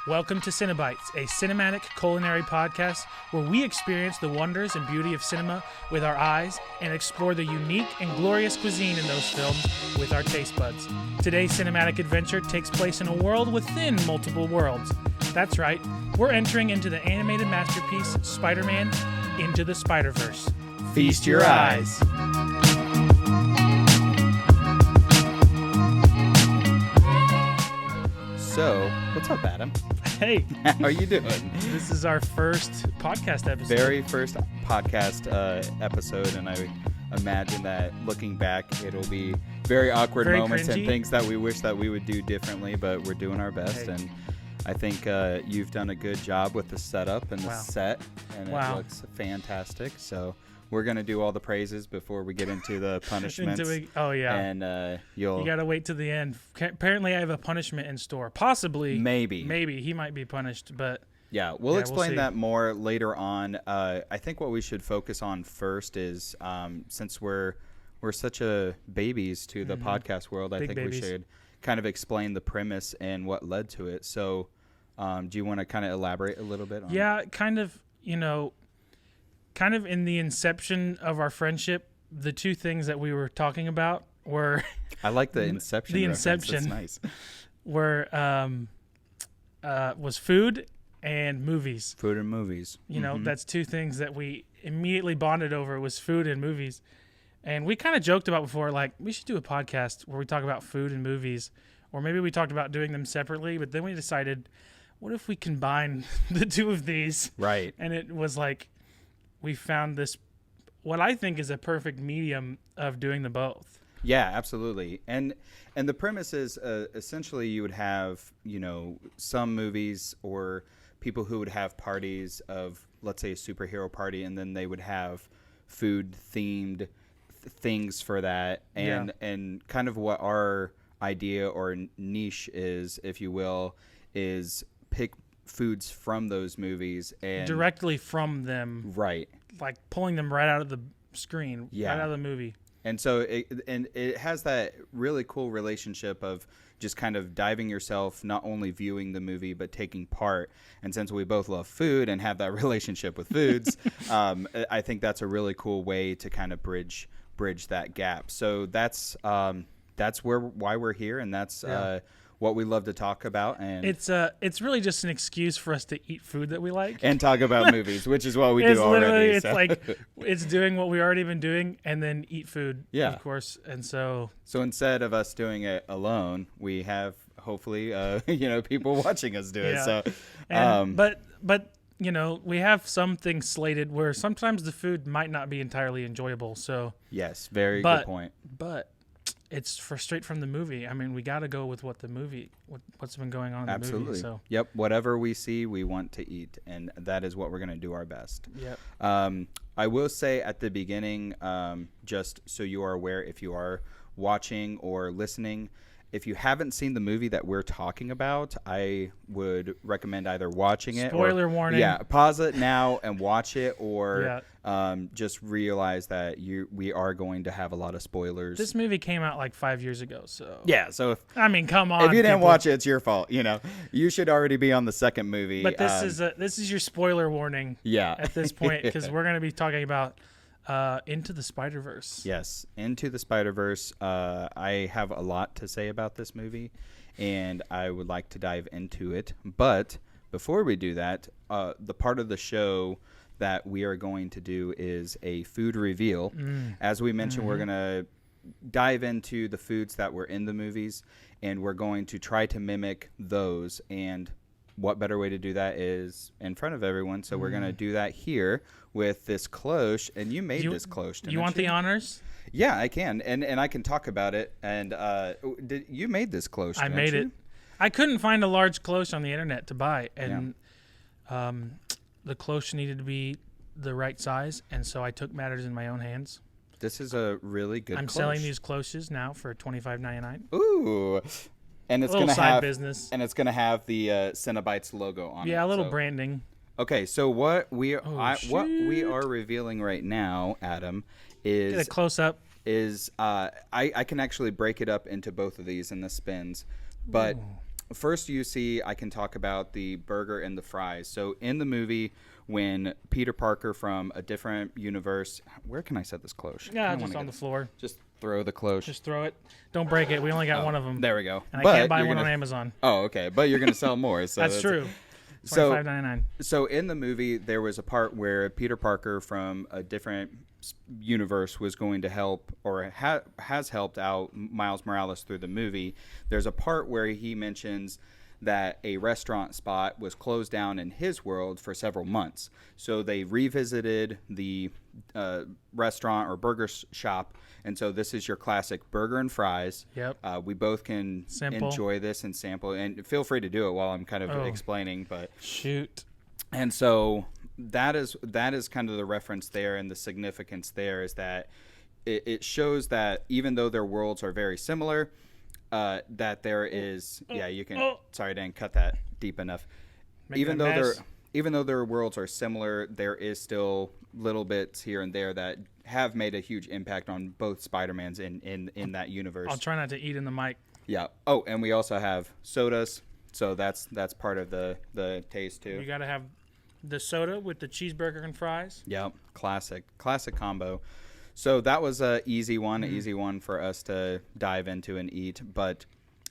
Welcome to CineBites, a cinematic culinary podcast where we experience the wonders and beauty of cinema with our eyes and explore the unique and glorious cuisine in those films with our taste buds. Today's cinematic adventure takes place in a world within multiple worlds. That's right, we're entering into the animated masterpiece Spider-Man Into the Spiderverse. Feast your eyes. So, what's up, Adam? Hey. How are you doing? This is our first podcast episode. Very first podcast episode, and I imagine that looking back, it'll be very awkward moments cringy. And things that we wish that we would do differently, but we're doing our best, and I think you've done a good job with the setup and the set, and it looks fantastic, so we're going to do all the praises before we get into the punishments. And you got to wait to the end. Apparently, I have a punishment in store. Possibly. Maybe he might be punished, but yeah, we'll explain that more later on. I think what we should focus on first is since we're such babies to the podcast world, I think we should kind of explain the premise and what led to it. So, do you want to kind of elaborate a little bit on kind of in the inception of our friendship, the two things that we were talking about were I like the inception. The reference. inception That's nice. Were was food and movies. Food and movies. You know, that's two things that we immediately bonded over was food and movies. And we kind of joked about before, like, we should do a podcast where we talk about food and movies. Or maybe we talked about doing them separately, but then we decided, what if we combine the two of these? Right. And it was like, we found this, what I think is a perfect medium of doing the both. Yeah, absolutely. And the premise is essentially you would have, some movies or people who would have parties of, let's say, a superhero party, and then they would have food-themed things for that. And kind of what our idea or niche is, if you will, is pick foods from those movies and directly from them, right? Like pulling them right out of the screen, right out of the movie. And so it has that really cool relationship of just kind of diving yourself, not only viewing the movie but taking part. And since we both love food and have that relationship with foods, I think that's a really cool way to kind of bridge that gap. So that's why we're here, and that's what we love to talk about. And it's really just an excuse for us to eat food that we like and talk about movies, which is what we do already. It's like it's doing what we already been doing and then eat food, of course. And so instead of us doing it alone, we have hopefully people watching us do it. So but we have some things slated where sometimes the food might not be entirely enjoyable. So yes, very good point. But it's straight from the movie. I mean, we got to go with what's been going on in the movie. So. Yep, whatever we see, we want to eat, and that is what we're going to do our best. Yep. I will say at the beginning, just so you are aware, if you are watching or listening, if you haven't seen the movie that we're talking about, I would recommend either watching it. Spoiler warning. Yeah, pause it now and watch it, or just realize that we are going to have a lot of spoilers. This movie came out like 5 years ago, so yeah. So come on. If you didn't watch it, it's your fault. You should already be on the second movie. But this is your spoiler warning. Yeah. At this point, because we're going to be talking about Into the Spiderverse. Yes, Into the Spiderverse. I have a lot to say about this movie, and I would like to dive into it. But before we do that, the part of the show that we are going to do is a food reveal. As we mentioned, we're going to dive into the foods that were in the movies, and we're going to try to mimic those. And what better way to do that is in front of everyone. So we're going to do that here with this cloche. And you made this cloche, didn't you? You want the honors? Yeah, I can. And I can talk about it. And you made this cloche, I made it. I couldn't find a large cloche on the internet to buy. And the cloche needed to be the right size. And so I took matters in my own hands. This is a really good I'm selling these cloches now for $25.99. Ooh. And it's going to have business. And it's going to have the CineBites logo on it. Yeah, a little branding. Okay, so what we are revealing right now, Adam, is get a close up. is I can actually break it up into both of these in the spins. But first I can talk about the burger and the fries. So in the movie, when Peter Parker from a different universe, where can I set this cloche? Yeah, just on the floor. Just throw the cloche. Just throw it. Don't break it. We only got one of them. There we go. And I can't buy one on Amazon. Oh, okay. But you're going to sell more. So that's true. $25.99. So in the movie, there was a part where Peter Parker from a different universe was going to help, or has helped out Miles Morales through the movie. There's a part where he mentions that a restaurant spot was closed down in his world for several months. So they revisited the restaurant or burger shop. And so this is your classic burger and fries. Yep. We both can enjoy this and sample. And feel free to do it while I'm kind of explaining. But shoot. And so that is kind of the reference there, and the significance there is that it shows that even though their worlds are very similar, that there is you can sorry I didn't cut that deep enough. Even though their worlds are similar, there is still little bits here and there that have made a huge impact on both Spider-Mans in that universe. I'll try not to eat in the mic. Yeah. Oh, and we also have sodas, so that's part of the taste too. You got to have the soda with the cheeseburger and fries. Yep. Classic combo. So that was an easy one for us to dive into and eat.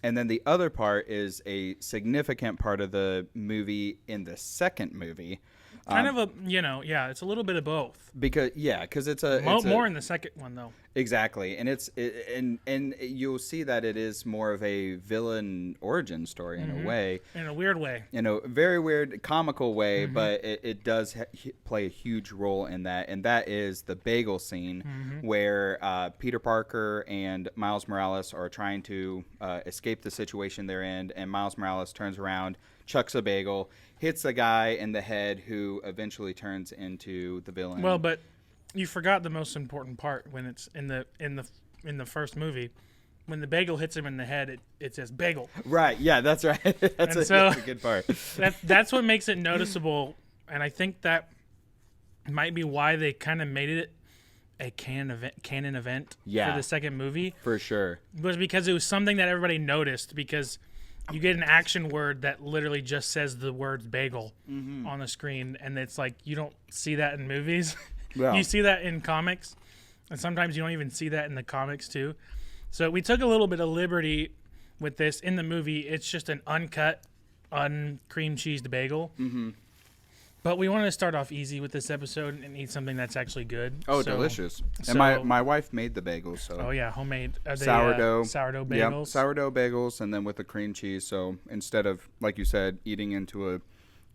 And then the other part is a significant part of the movie in the second movie. Kind of it's a little bit of both. Because it's more in the second one though. Exactly, and and you'll see that it is more of a villain origin story in a way. In a weird way. In a very weird, comical way, but it does play a huge role in that, and that is the bagel scene where Peter Parker and Miles Morales are trying to escape the situation they're in, and Miles Morales turns around, chucks a bagel, hits a guy in the head who eventually turns into the villain. Well, but you forgot the most important part when it's in the first movie. When the bagel hits him in the head, it says bagel. Right. Yeah, that's right. That's a good part. That's what makes it noticeable, and I think that might be why they kind of made it a canon event for the second movie. For sure. Was because it was something that everybody noticed, because you get an action word that literally just says the word bagel on the screen, and it's like you don't see that in movies. Yeah. You see that in comics, and sometimes you don't even see that in the comics too. So we took a little bit of liberty with this. In the movie, it's just an uncut, uncream cheesed bagel. But we wanted to start off easy with this episode and eat something that's actually good. Oh, delicious. And my wife made the bagels. So. Oh, yeah, homemade. Sourdough. Sourdough bagels. Yep, sourdough bagels, and then with the cream cheese. So instead of, like you said, eating into a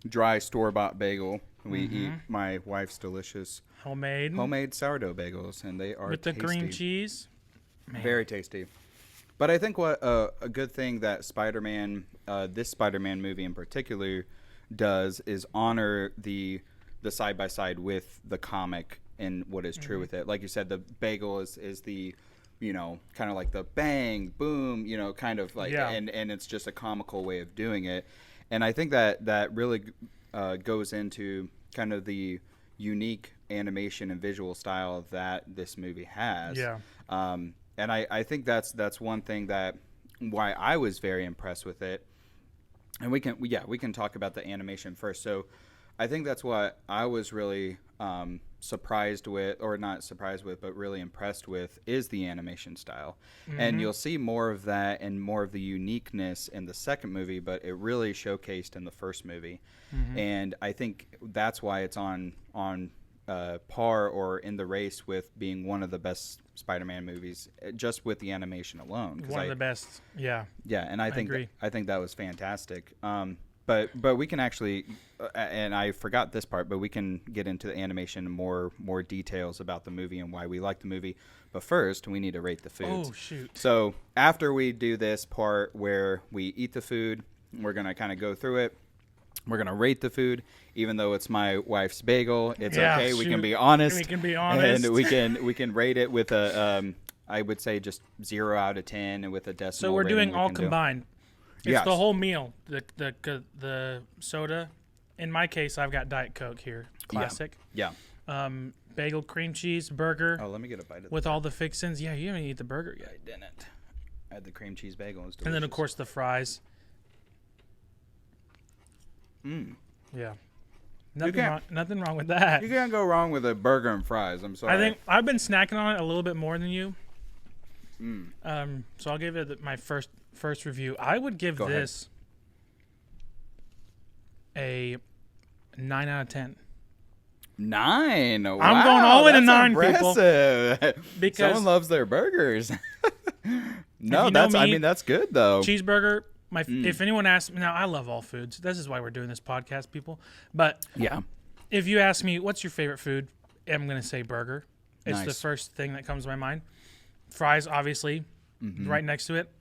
dry store-bought bagel, we eat my wife's delicious homemade sourdough bagels, and they are with tasty. The cream cheese. Man. Very tasty. But I think what a good thing that this Spider-Man movie in particular does is honor the side-by-side with the comic and what is true with it. Like you said, the bagel is the, kind of like the bang, boom, kind of like, and it's just a comical way of doing it. And I think that really goes into kind of the unique animation and visual style that this movie has. Yeah. And I think that's one thing why I was very impressed with it. And we can talk about the animation first. So I think that's what I was really surprised with, or not surprised with, but really impressed with, is the animation style. And you'll see more of that and more of the uniqueness in the second movie, but it really showcased in the first movie. And I think that's why it's on par or in the race with being one of the best Spider-Man movies, just with the animation alone. One of the best, yeah. Yeah, and I think that was fantastic. But we can actually, and I forgot this part, but we can get into the animation and more details about the movie and why we like the movie. But first, we need to rate the foods. Oh, shoot. So after we do this part where we eat the food, we're going to kind of go through it. We're going to rate the food, even though it's my wife's bagel. It's okay. Shoot. We can be honest. We can be honest. And we can rate it with a, I would say just 0 out of 10 and with a decimal. So we're doing all combined. It's the whole meal. The soda. In my case, I've got Diet Coke here. Classic. Yeah. bagel cream cheese burger Oh, let me get a bite of with all the fixins. Yeah, you haven't eaten the burger I yet. didn't. I had the cream cheese bagel. It was And then, of delicious. course, the fries. Yeah. Nothing wrong with that. You can't go wrong with a burger and fries. I'm sorry. I think I've been snacking on it a little bit more than you. So I'll give it my first review. I would give Go ahead. this a 9 out of 10. 9. Wow, I'm going all the way to that's 9, people. impressive. Because someone loves their burgers. No, you know I me, mean that's good though. cheeseburger. If anyone asks me now, I love all foods. This is why we're doing this podcast, people. But Yeah. if you ask me what's your favorite food, I'm gonna say burger. It's the Nice. first thing that comes to my mind. Fries, obviously, right next to it,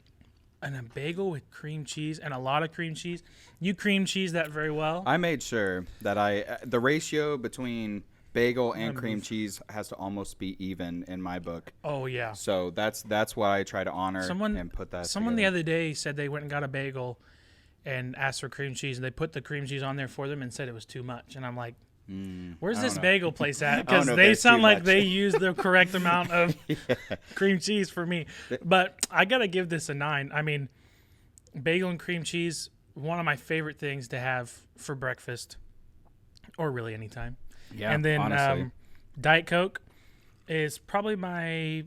and a bagel with cream cheese and a lot of cream cheese. You cream cheese that very well. I made sure that the ratio between bagel and cream cheese has to almost be even in my book. Oh yeah. So that's why I try to honor and put that. Someone the together. other day said they went and got a bagel and asked for cream cheese, and they put the cream cheese on there for them and said it was too much. And I'm like, where's I this don't know. bagel place at? I don't Because know if they that's sound too like much. they use the correct amount of cream cheese for me. But I got to give this a 9. I mean, bagel and cream cheese, one of my favorite things to have for breakfast or really anytime. Yeah, And then honestly. Diet Coke is probably my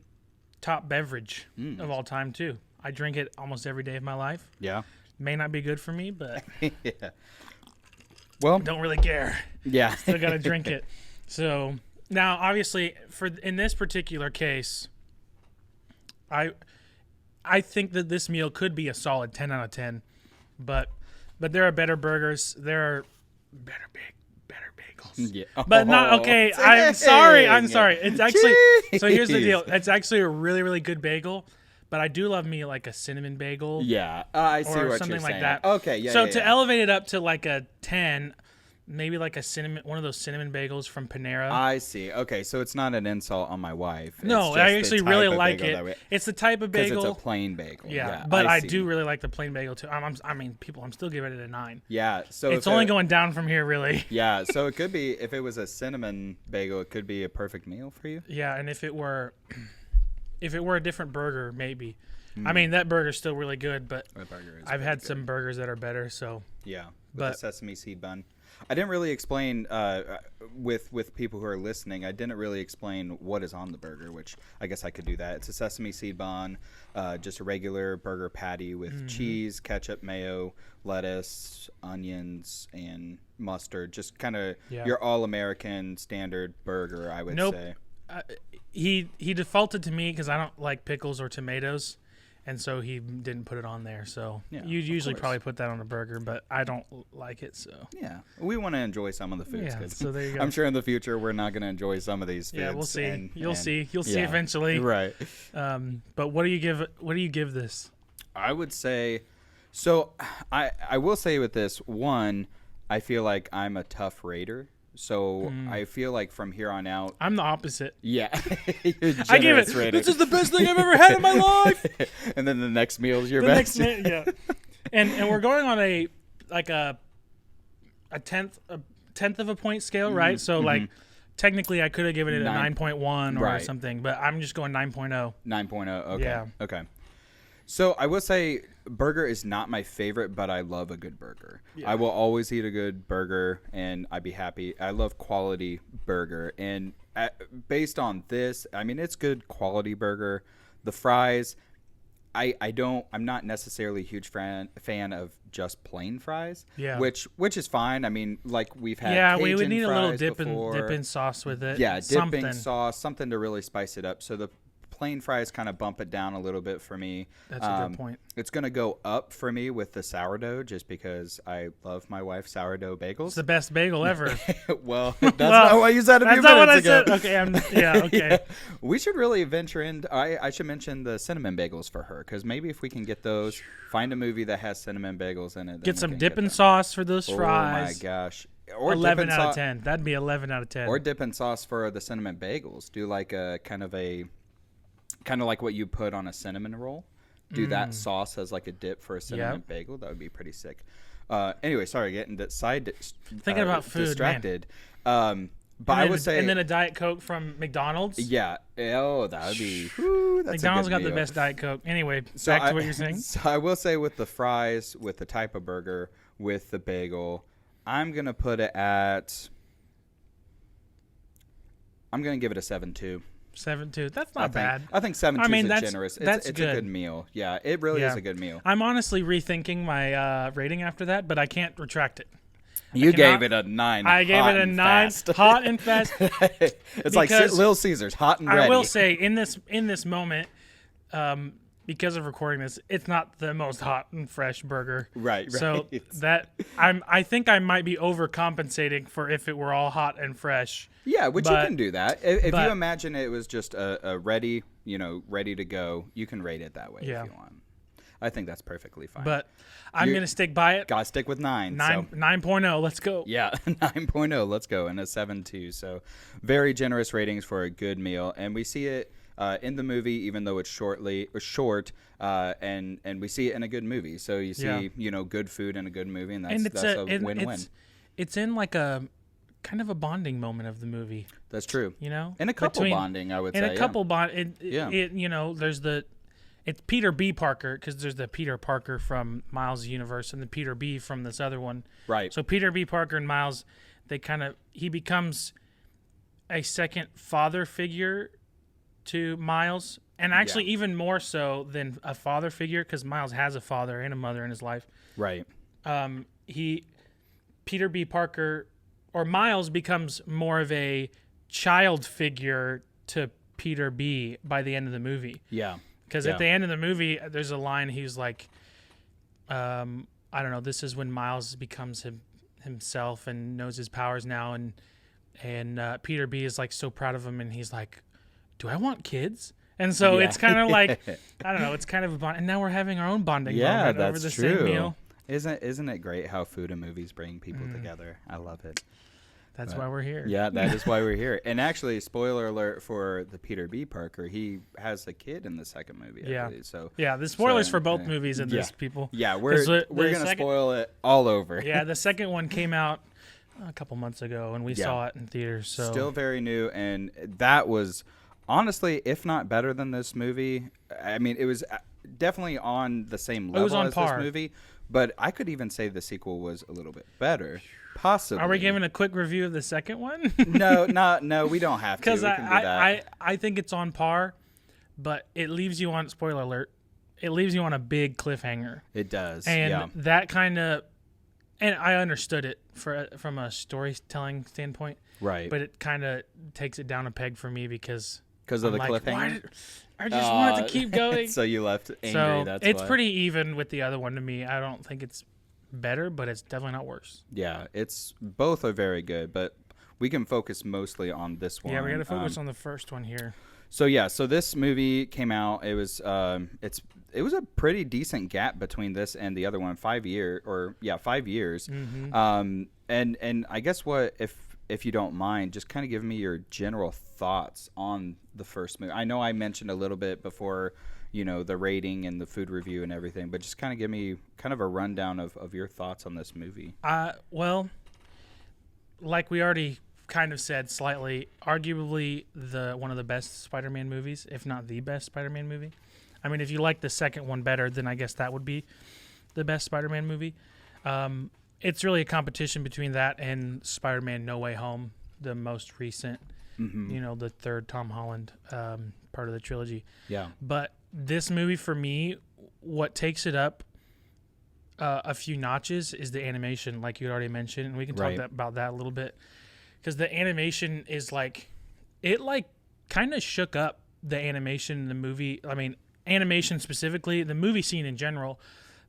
top beverage of all time, too. I drink it almost every day of my life. Yeah. May not be good for me, but Yeah. Well, don't really care. yeah. Still got to drink it. So now, obviously, in this particular case, I think that this meal could be a solid 10 out of 10, but there are better burgers. There are better bagels. Yeah. But not okay. I'm sorry. It's actually so. Here's the Jeez. deal. It's actually a really, really good bagel. But I do love me like a cinnamon bagel. Yeah, I see or what something you're like saying. that. Okay, yeah. So yeah, to yeah. elevate it up to like a 10, maybe like one of those cinnamon bagels from Panera. I see. Okay, so it's not an insult on my wife. It's No, just I the actually type really of like bagel it. that we- It's the type of Because bagel. it's a plain bagel. Yeah, but I see. do really like the plain bagel too. I'm still giving it a 9. Yeah, so It's if only going down from here, really. Yeah, so it could be if it was a cinnamon bagel, it could be a perfect meal for you. Yeah, and if it were a different burger, maybe. I mean, that burger's still really good, but That burger is I've very had good. some burgers that are better. So Yeah, with But- the sesame seed bun. I didn't really explain with people who are listening. I didn't really explain what is on the burger, which I guess I could do that. It's a sesame seed bun, just a regular burger patty with cheese, ketchup, mayo, lettuce, onions, and mustard. Just kind of your all-American standard burger, I would Nope. say. he defaulted to me because I don't like pickles or tomatoes, and so he didn't put it on there. So Yeah, you'd of usually course. probably put that on a burger, but I don't like it. So Yeah, we want to enjoy some of the foods. Yeah, 'cause so there you go. I'm sure in the future we're not going to enjoy some of these foods. yeah, we'll see. You'll and- see. You'll see yeah, eventually. Right. But what do you give this? I would say, so I will say with this one, I feel like I'm a tough rater. So I feel like from here on out, I'm the opposite. yeah, I give it. This is the best thing I've ever had in my life. and then the next meal is your The best. next minute, yeah. And we're going on a tenth of a point scale, right? So like technically I could have given it a 9.1 or Right. something, but I'm just going 9.0. 9.0. Okay. Yeah. Okay. So I will say burger is not my favorite, but I love a good burger. I will always eat a good burger, and I'd be happy. I love quality burger, and based on this, I mean it's good quality burger. The fries, I'm not necessarily a huge fan of just plain fries. Yeah. Which is fine. I mean, like we've had. Yeah, we would Cajun need a little fries before. dip in sauce with it. Yeah, dipping something. sauce, something to really spice it up. So the plain fries kind of bump it down a little bit for me. That's a good point. It's going to go up for me with the sourdough just because I love my wife's sourdough It's bagels. the best bagel ever. Well, that's not what you said a few That's not what I minutes ago. said. Okay, okay. We should really venture in. I should mention the cinnamon bagels for her because maybe if we can get those, find a movie that has cinnamon bagels in it. then Get we some can dipping them. sauce for those Oh fries. my gosh. Or 11 dipping out of sau- 10. That'd be 11 out of 10. Or dipping sauce for the cinnamon bagels. Do like a kind of like what you put on a cinnamon roll. Do that sauce as like a dip for a cinnamon bagel. That would be pretty sick. Anyway, sorry, getting Thinking about food, distracted. But I would say, and then a Diet Coke from McDonald's. Yeah. Oh, that would be. Whew, that's McDonald's a good got meal. the best Diet Coke. Anyway, back to what you're saying. So I will say with the fries, with the type of burger, with the bagel, I'm gonna put it at. I'm gonna give it a 7.2. 7.2. That's not bad. I think 7.2 is generous. It's a good meal. Yeah, it really is a good meal. I'm honestly rethinking my rating after that, but I can't retract it. You gave it a 9. I gave it a 9, hot and fast. It's like Little Caesars, hot and ready. I will say in this moment, because of recording this, it's not the most hot and fresh burger. Right. So that I think I might be overcompensating for if it were all hot and fresh. Yeah, which you can do that. If you imagine it was just a ready to go, you can rate it that way if you want. I think that's perfectly fine. But I'm going to stick by it. Gotta stick with 9. 9.0. Let's go. Yeah, 9.0. Let's go. And a 7.2. So very generous ratings for a good meal. And we see it in the movie, even though it's short, and we see it in a good movie. So you see, good food in a good movie, and that's a win-win. It's in like a kind of a bonding moment of the movie. That's true. And a couple bonding, I would say. And a couple bond. There's it's Peter B. Parker, because there's the Peter Parker from Miles' universe and the Peter B. from this other one. Right. So Peter B. Parker and Miles, he becomes a second father figure to Miles, and actually even more so than a father figure, because Miles has a father and a mother in his life. Right. Peter B. Parker, or Miles, becomes more of a child figure to Peter B. by the end of the movie. Yeah. Because at the end of the movie, there's a line, he's like, I don't know, this is when Miles becomes himself and knows his powers now, and Peter B. is like so proud of him, and he's like, do I want kids? And so it's kind of like, I don't know, it's kind of a bond. And now we're having our own bonding moment over the same meal. Isn't it great how food and movies bring people together? I love it. That's why we're here. Yeah, that is why we're here. And actually, spoiler alert for the Peter B. Parker, he has a kid in the second movie. I believe. So the spoilers for both movies in this, people. Yeah, we're gonna spoil it all over. Yeah, the second one came out a couple months ago, and we saw it in theaters. So still very new, and that was honestly, if not better than this movie. I mean, it was definitely on the same level as this movie. But I could even say the sequel was a little bit better. Possibly. Are we giving a quick review of the second one? No, we don't have to. Because I think it's on par, but it leaves you on, spoiler alert, it leaves you on a big cliffhanger. It does. And that kind of, and I understood it from a storytelling standpoint. Right. But it kind of takes it down a peg for me because of the cliffhanger? I just wanted to keep going. So you left angry, so that's it's why. Pretty even with the other one to me. I don't think it's better, but it's definitely not worse. Yeah, both are very good, but we can focus mostly on this one. Yeah, we got to focus on the first one here. So this movie came out. It was it was a pretty decent gap between this and the other one, 5 years. Mm-hmm. And I guess if you don't mind, just kind of give me your general thoughts on the first movie. I know I mentioned a little bit before, the rating and the food review and everything, but just kind of give me kind of a rundown of your thoughts on this movie. Well, like we already kind of said slightly, arguably one of the best Spider-Man movies, if not the best Spider-Man movie. I mean, if you like the second one better, then I guess that would be the best Spider-Man movie. It's really a competition between that and Spider-Man No Way Home, the most recent, the third Tom Holland part of the trilogy. Yeah. But this movie, for me, what takes it up a few notches is the animation, like you already mentioned, and we can talk about that a little bit. Because the animation is kind of shook up the animation in the movie. I mean, animation specifically, the movie scene in general,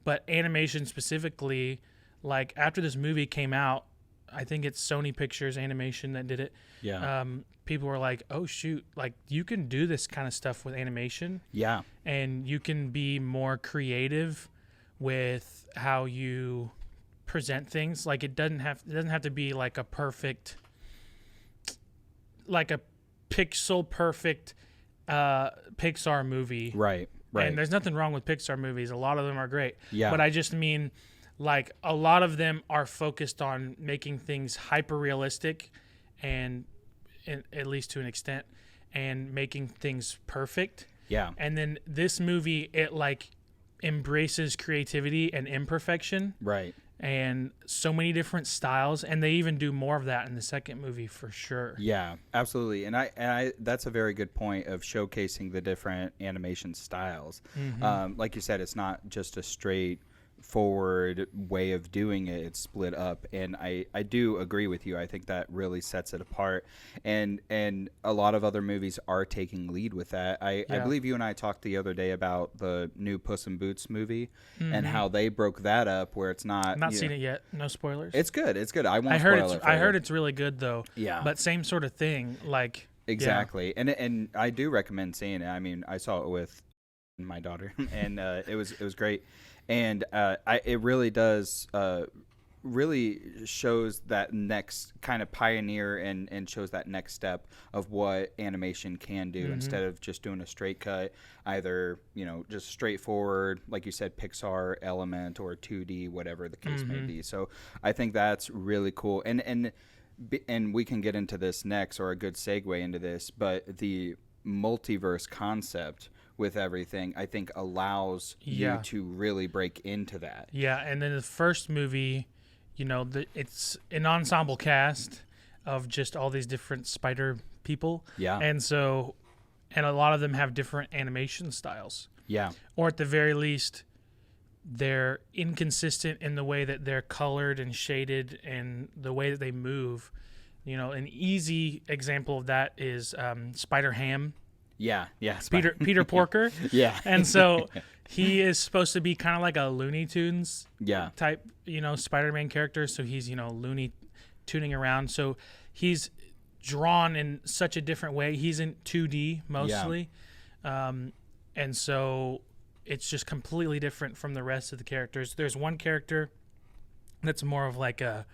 but animation specifically, like after this movie came out, I think it's Sony Pictures Animation that did it. Yeah. People were like, oh, shoot, like you can do this kind of stuff with animation. Yeah. And you can be more creative with how you present things. Like it doesn't have to be like a perfect, like a pixel perfect Pixar movie. Right. And there's nothing wrong with Pixar movies. A lot of them are great. Yeah. But I just mean like a lot of them are focused on making things hyper realistic and at least to an extent, and making things perfect. Yeah. And then this movie, it like embraces creativity and imperfection. Right. And so many different styles, and they even do more of that in the second movie for sure. Yeah, absolutely. And I that's a very good point of showcasing the different animation styles. Like you said, it's not just a straight forward way of doing it. It's split up, and I do agree with you. I think that really sets it apart, and a lot of other movies are taking lead with that. I believe you and I talked the other day about the new Puss in Boots movie and how they broke that up where it's not. I've not seen it yet. No spoilers. It's good. I won't I heard spoil it's it for I you. heard it's really good though. Yeah. But same sort of thing. Like exactly, and I do recommend seeing it. I mean, I saw it with my daughter, and it was great. And it really does really shows that next kind of pioneer and shows that next step of what animation can do instead of just doing a straight cut, either, just straightforward, like you said, Pixar element or 2D, whatever the case may be. So I think that's really cool. And we can get into this next, or a good segue into this, but the multiverse concept with everything, I think allows you to really break into that. Yeah, and then the first movie, it's an ensemble cast of just all these different spider people. Yeah. And a lot of them have different animation styles. Yeah. Or at the very least, they're inconsistent in the way that they're colored and shaded and the way that they move. An easy example of that is Spider-Ham. Yeah. Peter Porker. Yeah. And so he is supposed to be kind of like a Looney Tunes type, Spider-Man character. So he's, Looney tuning around. So he's drawn in such a different way. He's in 2D mostly. Yeah. And so it's just completely different from the rest of the characters. There's one character that's more of like an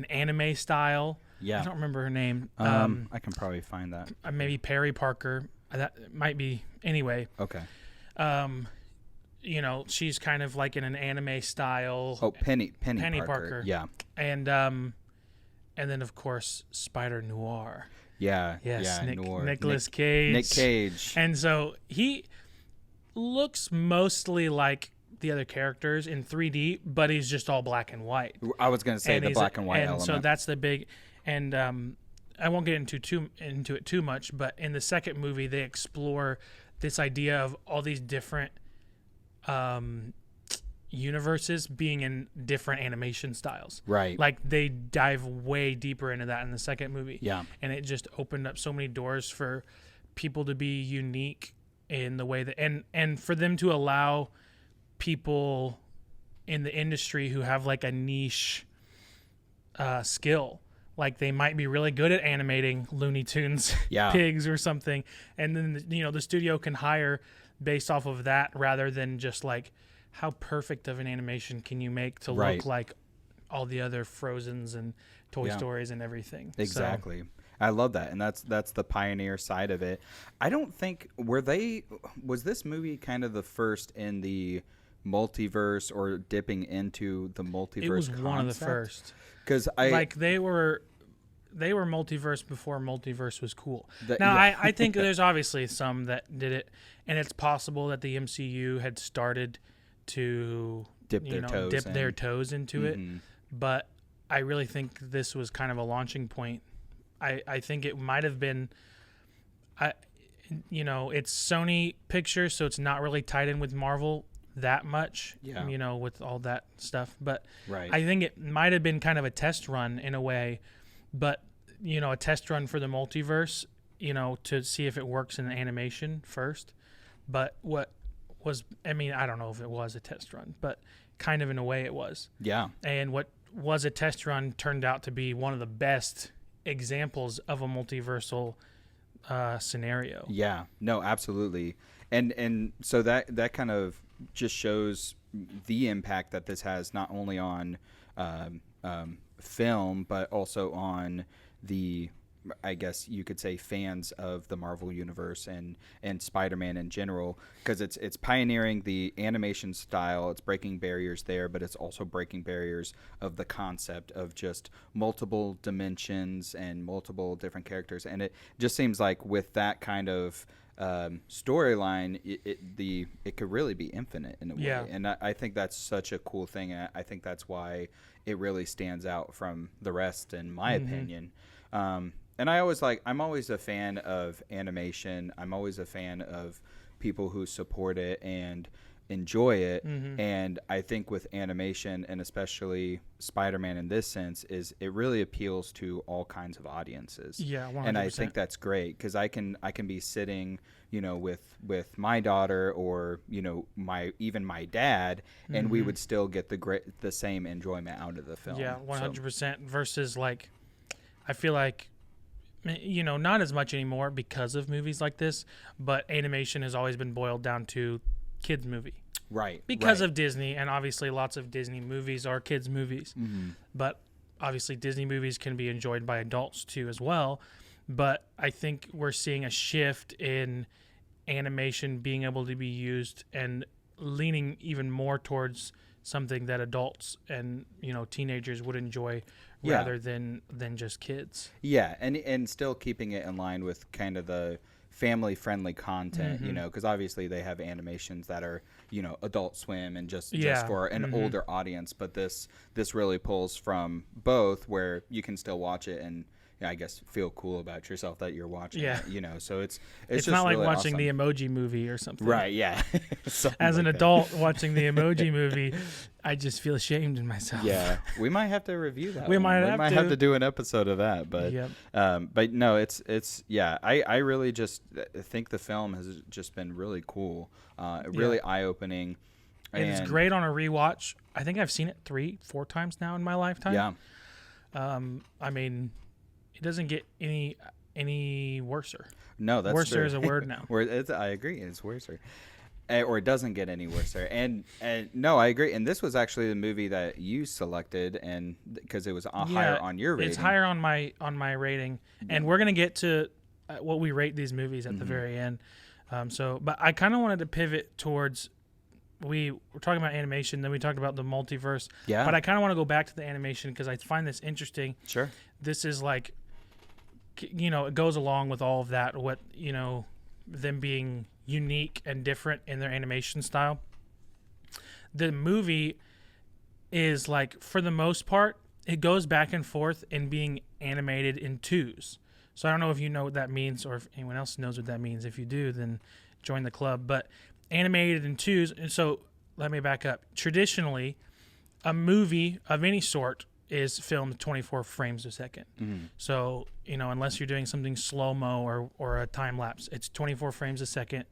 anime style. Yeah. I don't remember her name. I can probably find that. Maybe Perry Parker. That might be. Anyway. Okay. She's kind of like in an anime style. Oh, Penny Parker. Yeah. And then of course Spider Noir. Yeah. Yes. Yeah. Nicolas Cage. Nick Cage. And so he looks mostly like the other characters in 3D, but he's just all black and white. I was going to say the black and white element. So that's the big. And I won't get into it too much, but in the second movie they explore this idea of all these different universes being in different animation styles. Right. Like they dive way deeper into that in the second movie. Yeah. And it just opened up so many doors for people to be unique in the way that and for them to allow people in the industry who have like a niche skill. Like they might be really good at animating Looney Tunes pigs or something. And then, the studio can hire based off of that rather than just like how perfect of an animation can you make to look like all the other Frozens and Toy Stories and everything. Exactly. So, I love that. And that's the pioneer side of it. I don't think, was this movie kind of the first in the multiverse or dipping into the multiverse concept? It was one of the first. Because they were multiverse before multiverse was cool. I think there's obviously some that did it, and it's possible that the MCU had started to dip their toes into it. But I really think this was kind of a launching point. I think it might have been, it's Sony Pictures, so it's not really tied in with Marvel that much, with all that stuff. But I think it might have been kind of a test run in a way, but, a test run for the multiverse, to see if it works in the animation first. But I don't know if it was a test run, but kind of in a way it was. Yeah. And what was a test run turned out to be one of the best examples of a multiversal scenario. Yeah, no, absolutely. And so that kind of just shows the impact that this has not only on film, but also on the I guess you could say, fans of the Marvel universe and Spider-Man in general, because it's pioneering the animation style. It's breaking barriers there, but it's also breaking barriers of the concept of just multiple dimensions and multiple different characters. And it just seems like with that kind of storyline, it could really be infinite in a way. And I think that's such a cool thing. And I think that's why it really stands out from the rest, in my opinion. And I'm always a fan of animation. I'm always a fan of people who support it and enjoy it. And I think with animation, and especially Spider-Man in this sense, is it really appeals to all kinds of audiences. Yeah, 100%. And I think that's great, because I can be sitting, with my daughter, or even my dad, and we would still get the same enjoyment out of the film. Yeah, 100%. Versus, like, I feel like, not as much anymore because of movies like this, but animation has always been boiled down to kids movie. Right. Because of Disney, and obviously lots of Disney movies are kids movies. But obviously Disney movies can be enjoyed by adults too as well. But I think we're seeing a shift in animation being able to be used and leaning even more towards something that adults and teenagers would enjoy rather than just kids. Yeah, and still keeping it in line with kind of the family-friendly content, because obviously they have animations that are, Adult Swim and just for an older audience. But this really pulls from both, where you can still watch it and, I guess, feel cool about yourself that you're watching it, So it's just not like really watching awesome. The Emoji Movie or something. Right, yeah. As an adult watching The Emoji Movie, I just feel ashamed in myself. Yeah, we might have to review that. We one. might have to do an episode of that, but but no, it's I really just think the film has just been really cool, really eye-opening, and it's great on a rewatch. I think I've seen it 3-4 times now in my lifetime. Yeah. I mean, it doesn't get any worser. No, that's worser true. is a word now. I agree, it's worser. Or it doesn't get any worser. And no, I agree. And this was actually the movie that you selected, and because it was higher on your rating. It's higher on my rating, and we're gonna get to what we rate these movies at the very end. But I kind of wanted to pivot towards we were talking about animation, then we talked about the multiverse. Yeah. But I kind of want to go back to the animation because I find this interesting. Sure. This is like, it goes along with all of that. What them being unique and different in their animation style. The movie is like, for the most part, it goes back and forth in being animated in twos. So I don't know if you know what that means, or if anyone else knows what that means. If you do, then join the club. But animated in twos, and so let me back up. Traditionally, a movie of any sort is filmed 24 frames a second. So, unless you're doing something slow-mo or a time lapse, it's 24 frames a second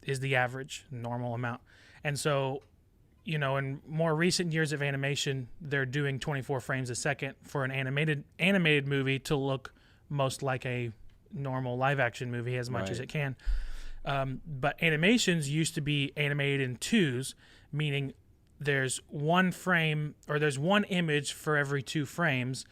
is the average normal amount. And so, in more recent years of animation, they're doing 24 frames a second for an animated movie to look most like a normal live-action movie as much as it can. But animations used to be animated in twos, meaning there's one frame or there's one image for every 2 frames,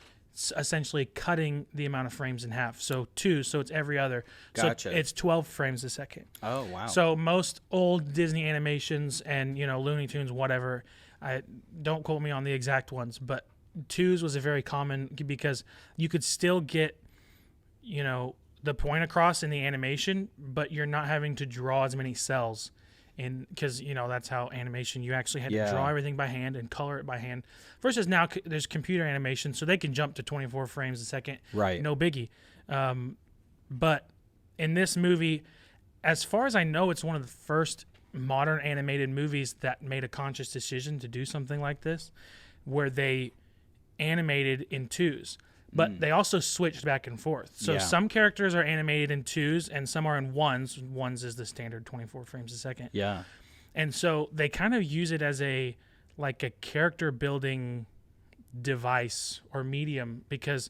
essentially cutting the amount of frames in half. So 2, so it's every other. Gotcha. So it's 12 frames a second. Oh, wow. So most old Disney animations and, Looney Tunes, whatever, I don't quote me on the exact ones, but twos was a very common, because you could still get, the point across in the animation, but you're not having to draw as many cells because that's how animation, you actually had to draw everything by hand and color it by hand, versus now there's computer animation, so they can jump to 24 frames a second, no biggie. But in this movie, as far as I know, it's one of the first modern animated movies that made a conscious decision to do something like this, where they animated in twos. But they also switched back and forth. So some characters are animated in twos and some are in ones. Ones is the standard 24 frames a second. Yeah. And so they kind of use it as a character building device or medium, because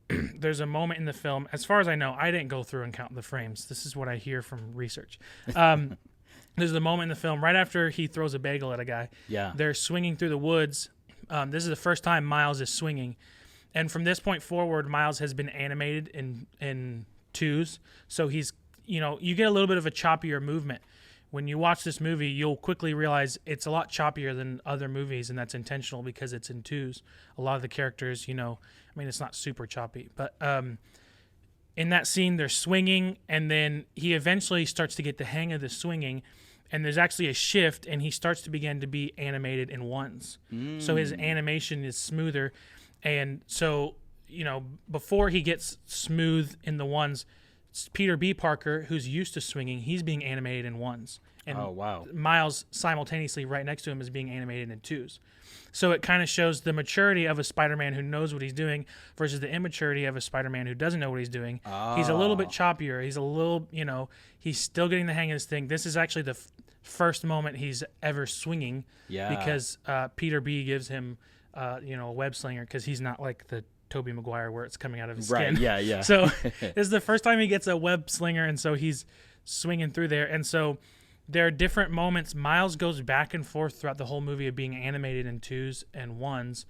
there's a moment in the film, as far as I know, I didn't go through and count the frames. This is what I hear from research. There's a moment in the film right after he throws a bagel at a guy. Yeah. They're swinging through the woods. This is the first time Miles is swinging. And from this point forward, Miles has been animated in twos. So he's, you get a little bit of a choppier movement. When you watch this movie, you'll quickly realize it's a lot choppier than other movies, and that's intentional because it's in twos. A lot of the characters, it's not super choppy, but in that scene, they're swinging, and then he eventually starts to get the hang of the swinging, and there's actually a shift, and he starts to begin to be animated in ones. So his animation is smoother, and so, before he gets smooth in the ones, Peter B. Parker, who's used to swinging, he's being animated in ones. And Miles simultaneously right next to him is being animated in twos. So it kind of shows the maturity of a Spider-Man who knows what he's doing versus the immaturity of a Spider-Man who doesn't know what he's doing. He's a little bit choppier. He's a little, he's still getting the hang of this thing. This is actually the first moment he's ever swinging because Peter B. gives him, a web slinger because he's not like the Tobey Maguire where it's coming out of his skin. Yeah. So this is the first time he gets a web slinger, and so he's swinging through there. And so there are different moments. Miles goes back and forth throughout the whole movie of being animated in twos and ones,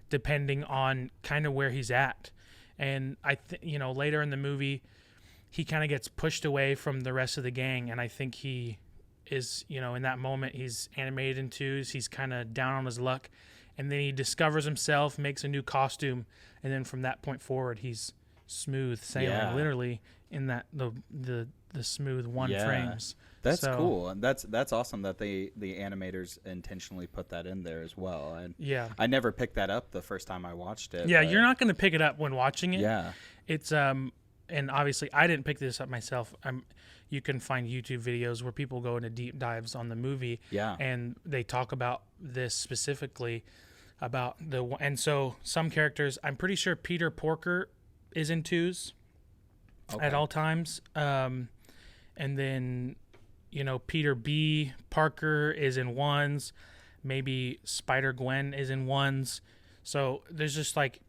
depending on kind of where he's at. And later in the movie, he kind of gets pushed away from the rest of the gang, and I think he is, in that moment, he's animated in twos. He's kind of down on his luck. And then he discovers himself, makes a new costume, and then from that point forward, he's smooth sailing, literally in that the smooth one frames. That's cool, and that's awesome that the animators intentionally put that in there as well. And I never picked that up the first time I watched it. Yeah, you're not going to pick it up when watching it. Yeah, it's and obviously I didn't pick this up myself. You can find YouTube videos where people go into deep dives on the movie. Yeah, and they talk about this specifically. And so some characters, I'm pretty sure Peter Porker is in twos at all times. And then, Peter B. Parker is in ones. Maybe Spider-Gwen is in ones. So there's just like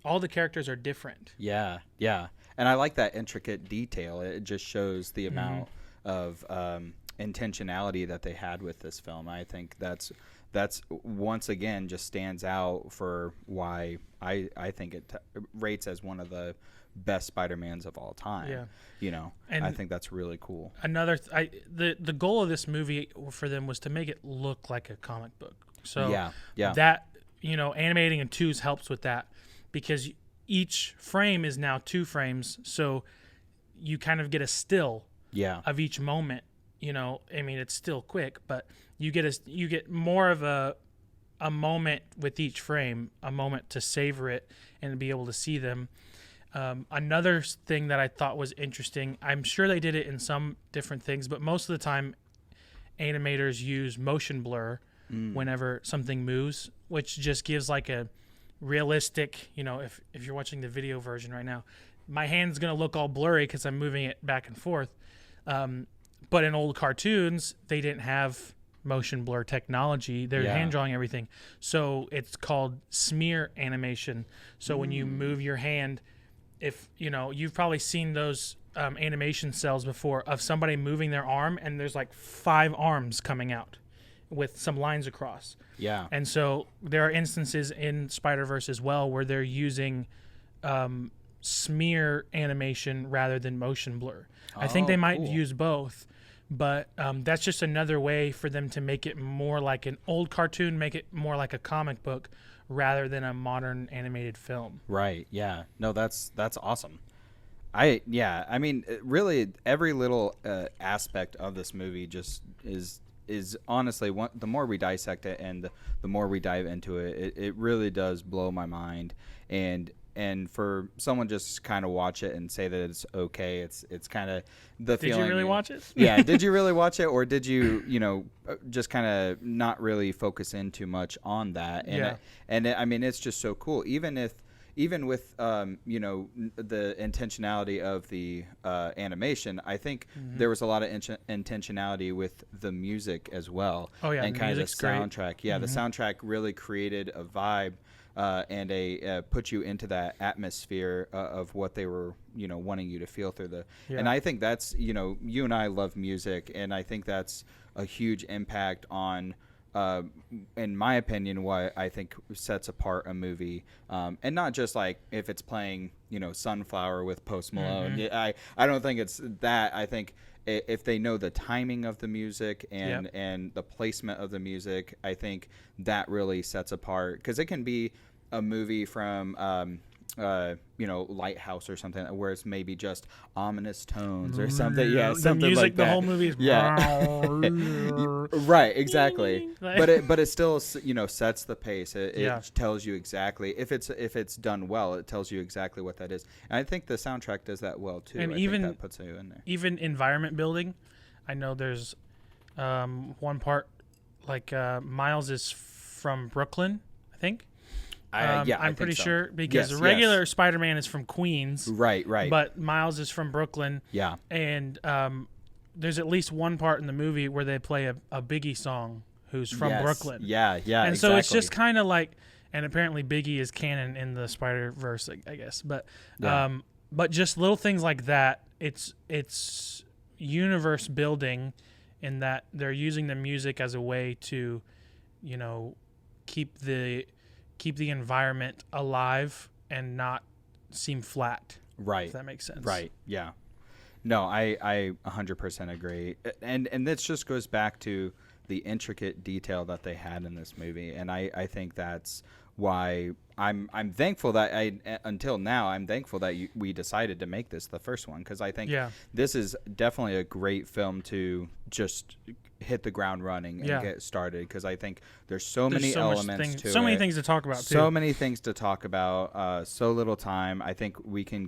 all the characters are different. Yeah. And I like that intricate detail. It just shows the amount of intentionality that they had with this film. I think that's once again just stands out for why I think it rates as one of the best Spider-Mans of all time. And I think that's really cool. The goal of this movie for them was to make it look like a comic book. So that animating in twos helps with that because each frame is now 2 frames, so you kind of get a still of each moment. It's still quick, but you get more of a moment with each frame, a moment to savor it and be able to see them. Another thing that I thought was interesting, I'm sure they did it in some different things, but most of the time animators use motion blur whenever something moves, which just gives like a realistic, if you're watching the video version right now, my hand's going to look all blurry because I'm moving it back and forth. But in old cartoons, they didn't have motion blur technology. They're hand drawing everything. So it's called smear animation. So when you move your hand, if you've probably seen those animation cells before of somebody moving their arm and there's like 5 arms coming out with some lines across. Yeah. And so there are instances in Spider-Verse as well where they're using smear animation rather than motion blur. I think they might use both. But that's just another way for them to make it more like an old cartoon, make it more like a comic book rather than a modern animated film. Right. Yeah. No, that's awesome. Really every little aspect of this movie just is honestly the more we dissect it and the more we dive into it, it really does blow my mind. And for someone just kind of watch it and say that it's okay, it's kind of the feeling. Did you really watch it? Yeah. Did you really watch it, or did you just kind of not really focus in too much on that? And it's just so cool. Even with the intentionality of the animation, I think there was a lot of intentionality with the music as well. Oh yeah, and kind of the soundtrack. Great. Yeah, the soundtrack really created a vibe. And put you into that atmosphere of what they were, wanting you to feel through the. Yeah. And I think that's, you and I love music, and I think that's a huge impact on in my opinion, what I think sets apart a movie, and not just like if it's playing, Sunflower with Post Malone. I don't think it's that. I think if they know the timing of the music and the placement of the music, I think that really sets apart, because it can be a movie from Lighthouse or something where it's maybe just ominous tones or something. Yeah, something the music, like that. The whole movie is right, exactly. but it still sets the pace. It tells you exactly, if it's done well, it tells you exactly what that is. And I think the soundtrack does that well too. And I think that puts you in there. Even environment building. I know there's one part like Miles is from Brooklyn, I think. I'm pretty sure, because regular Spider-Man is from Queens. Right. But Miles is from Brooklyn. Yeah. And there's at least one part in the movie where they play a Biggie song who's from Brooklyn. Yeah, and so it's just kind of like, and apparently Biggie is canon in the Spider-Verse, I guess. But just little things like that, it's universe building in that they're using the music as a way to, keep the environment alive and not seem flat. Right. If that makes sense. Right. Yeah. No, I 100% agree. And this just goes back to the intricate detail that they had in this movie. And I think that's why I'm thankful that until now, I'm thankful that we decided to make this the first one. 'Cause I think this is definitely a great film to just hit the ground running and get started, because I think there's so many elements to it. So many things to talk about, too. So many things to talk about, so little time. I think we can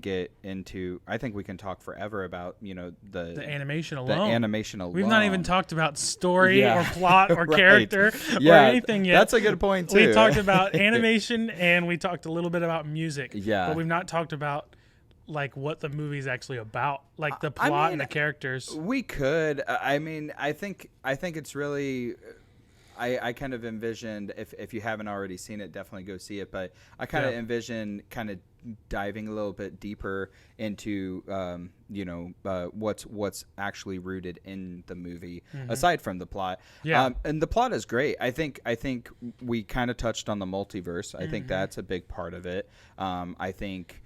talk forever about, the animation alone. The animation alone. We've not even talked about story or plot or character or anything yet. That's a good point, too. We talked about animation and we talked a little bit about music. Yeah. But we've not talked about like what the movie's actually about, like the plot and the characters. We could. I think it's really. I kind of envisioned, if you haven't already seen it, definitely go see it. But I kind of envision kind of diving a little bit deeper into what's actually rooted in the movie, aside from the plot. Yeah. And the plot is great. I think we kind of touched on the multiverse. I think that's a big part of it. I think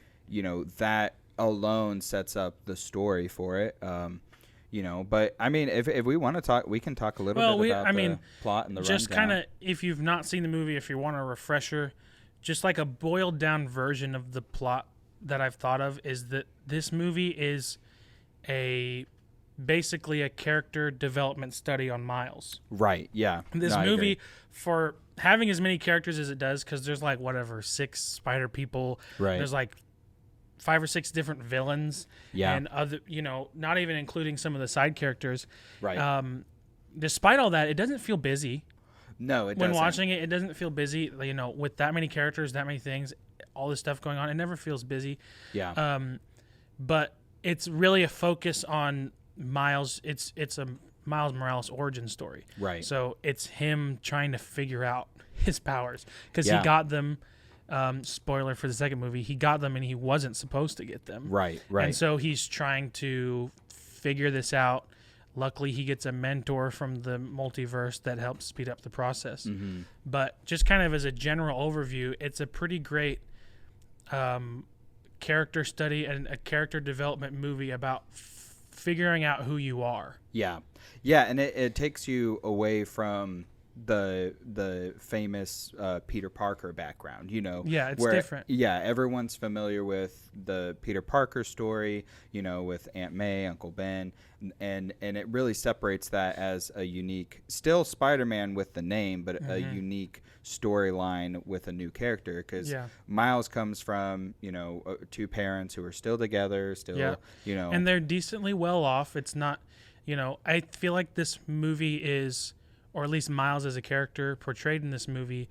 that alone sets up the story for it. But I mean, if we want to talk, we can talk a little bit about the plot and the just rundown. kind of, if you've not seen the movie, if you want a refresher, just like a boiled down version of the plot that I've thought of is that this movie is basically a character development study on Miles. Right. Yeah. This movie, for having as many characters as it does, because there's like 6 spider people. Right. There's like 5 or 6 different villains. Yeah. And other, not even including some of the side characters. Right. Despite all that, it doesn't feel busy. No, it doesn't. When watching it, it doesn't feel busy. With that many characters, that many things, all this stuff going on, it never feels busy. Yeah. But it's really a focus on Miles. It's a Miles Morales origin story. Right. So it's him trying to figure out his powers, because he got them. Spoiler for the second movie, he got them and he wasn't supposed to get them. Right. And so he's trying to figure this out. Luckily, he gets a mentor from the multiverse that helps speed up the process. Mm-hmm. But just kind of as a general overview, it's a pretty great character study and a character development movie about figuring out who you are. Yeah. Yeah, and it takes you away from the famous Peter Parker background, Yeah, it's different. Yeah, everyone's familiar with the Peter Parker story, with Aunt May, Uncle Ben, and it really separates that as a unique, still Spider-Man with the name, but a unique storyline with a new character, because Miles comes from, 2 parents who are still together, and they're decently well off. It's not, I feel like this movie is, or at least Miles as a character portrayed in this movie,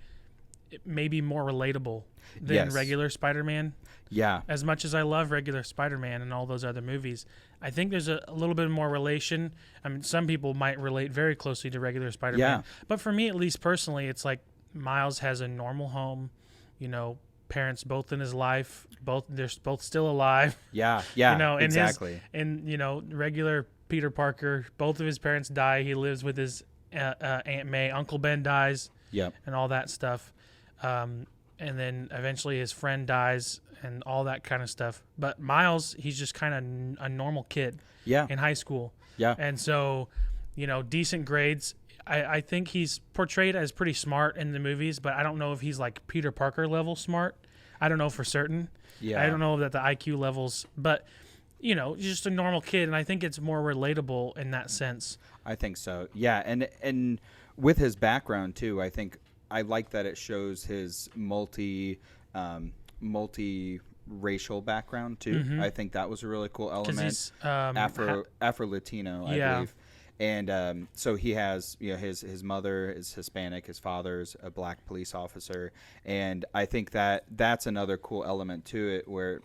it may be more relatable than regular Spider-Man. Yeah. As much as I love regular Spider-Man and all those other movies, I think there's a little bit more relation. I mean, some people might relate very closely to regular Spider-Man. Yeah. But for me, at least personally, it's like Miles has a normal home, parents both in his life, they're both still alive. Yeah, exactly. And regular Peter Parker, both of his parents die. He lives with his Aunt May. Uncle Ben dies. Yep. And all that stuff. And then eventually his friend dies and all that kind of stuff. But Miles, he's just kind of a normal kid in high school. Yeah. And so, decent grades. I think he's portrayed as pretty smart in the movies, but I don't know if he's like Peter Parker level smart. I don't know for certain. Yeah. I don't know that the IQ levels, but, he's just a normal kid, and I think it's more relatable in that sense. I think so. Yeah, and with his background too, I think I like that it shows his multi-racial background too. Mm-hmm. I think that was a really cool element. He's Afro-Latino, I believe. And so he has, his mother is Hispanic, his father's a black police officer, and I think that's another cool element to it, where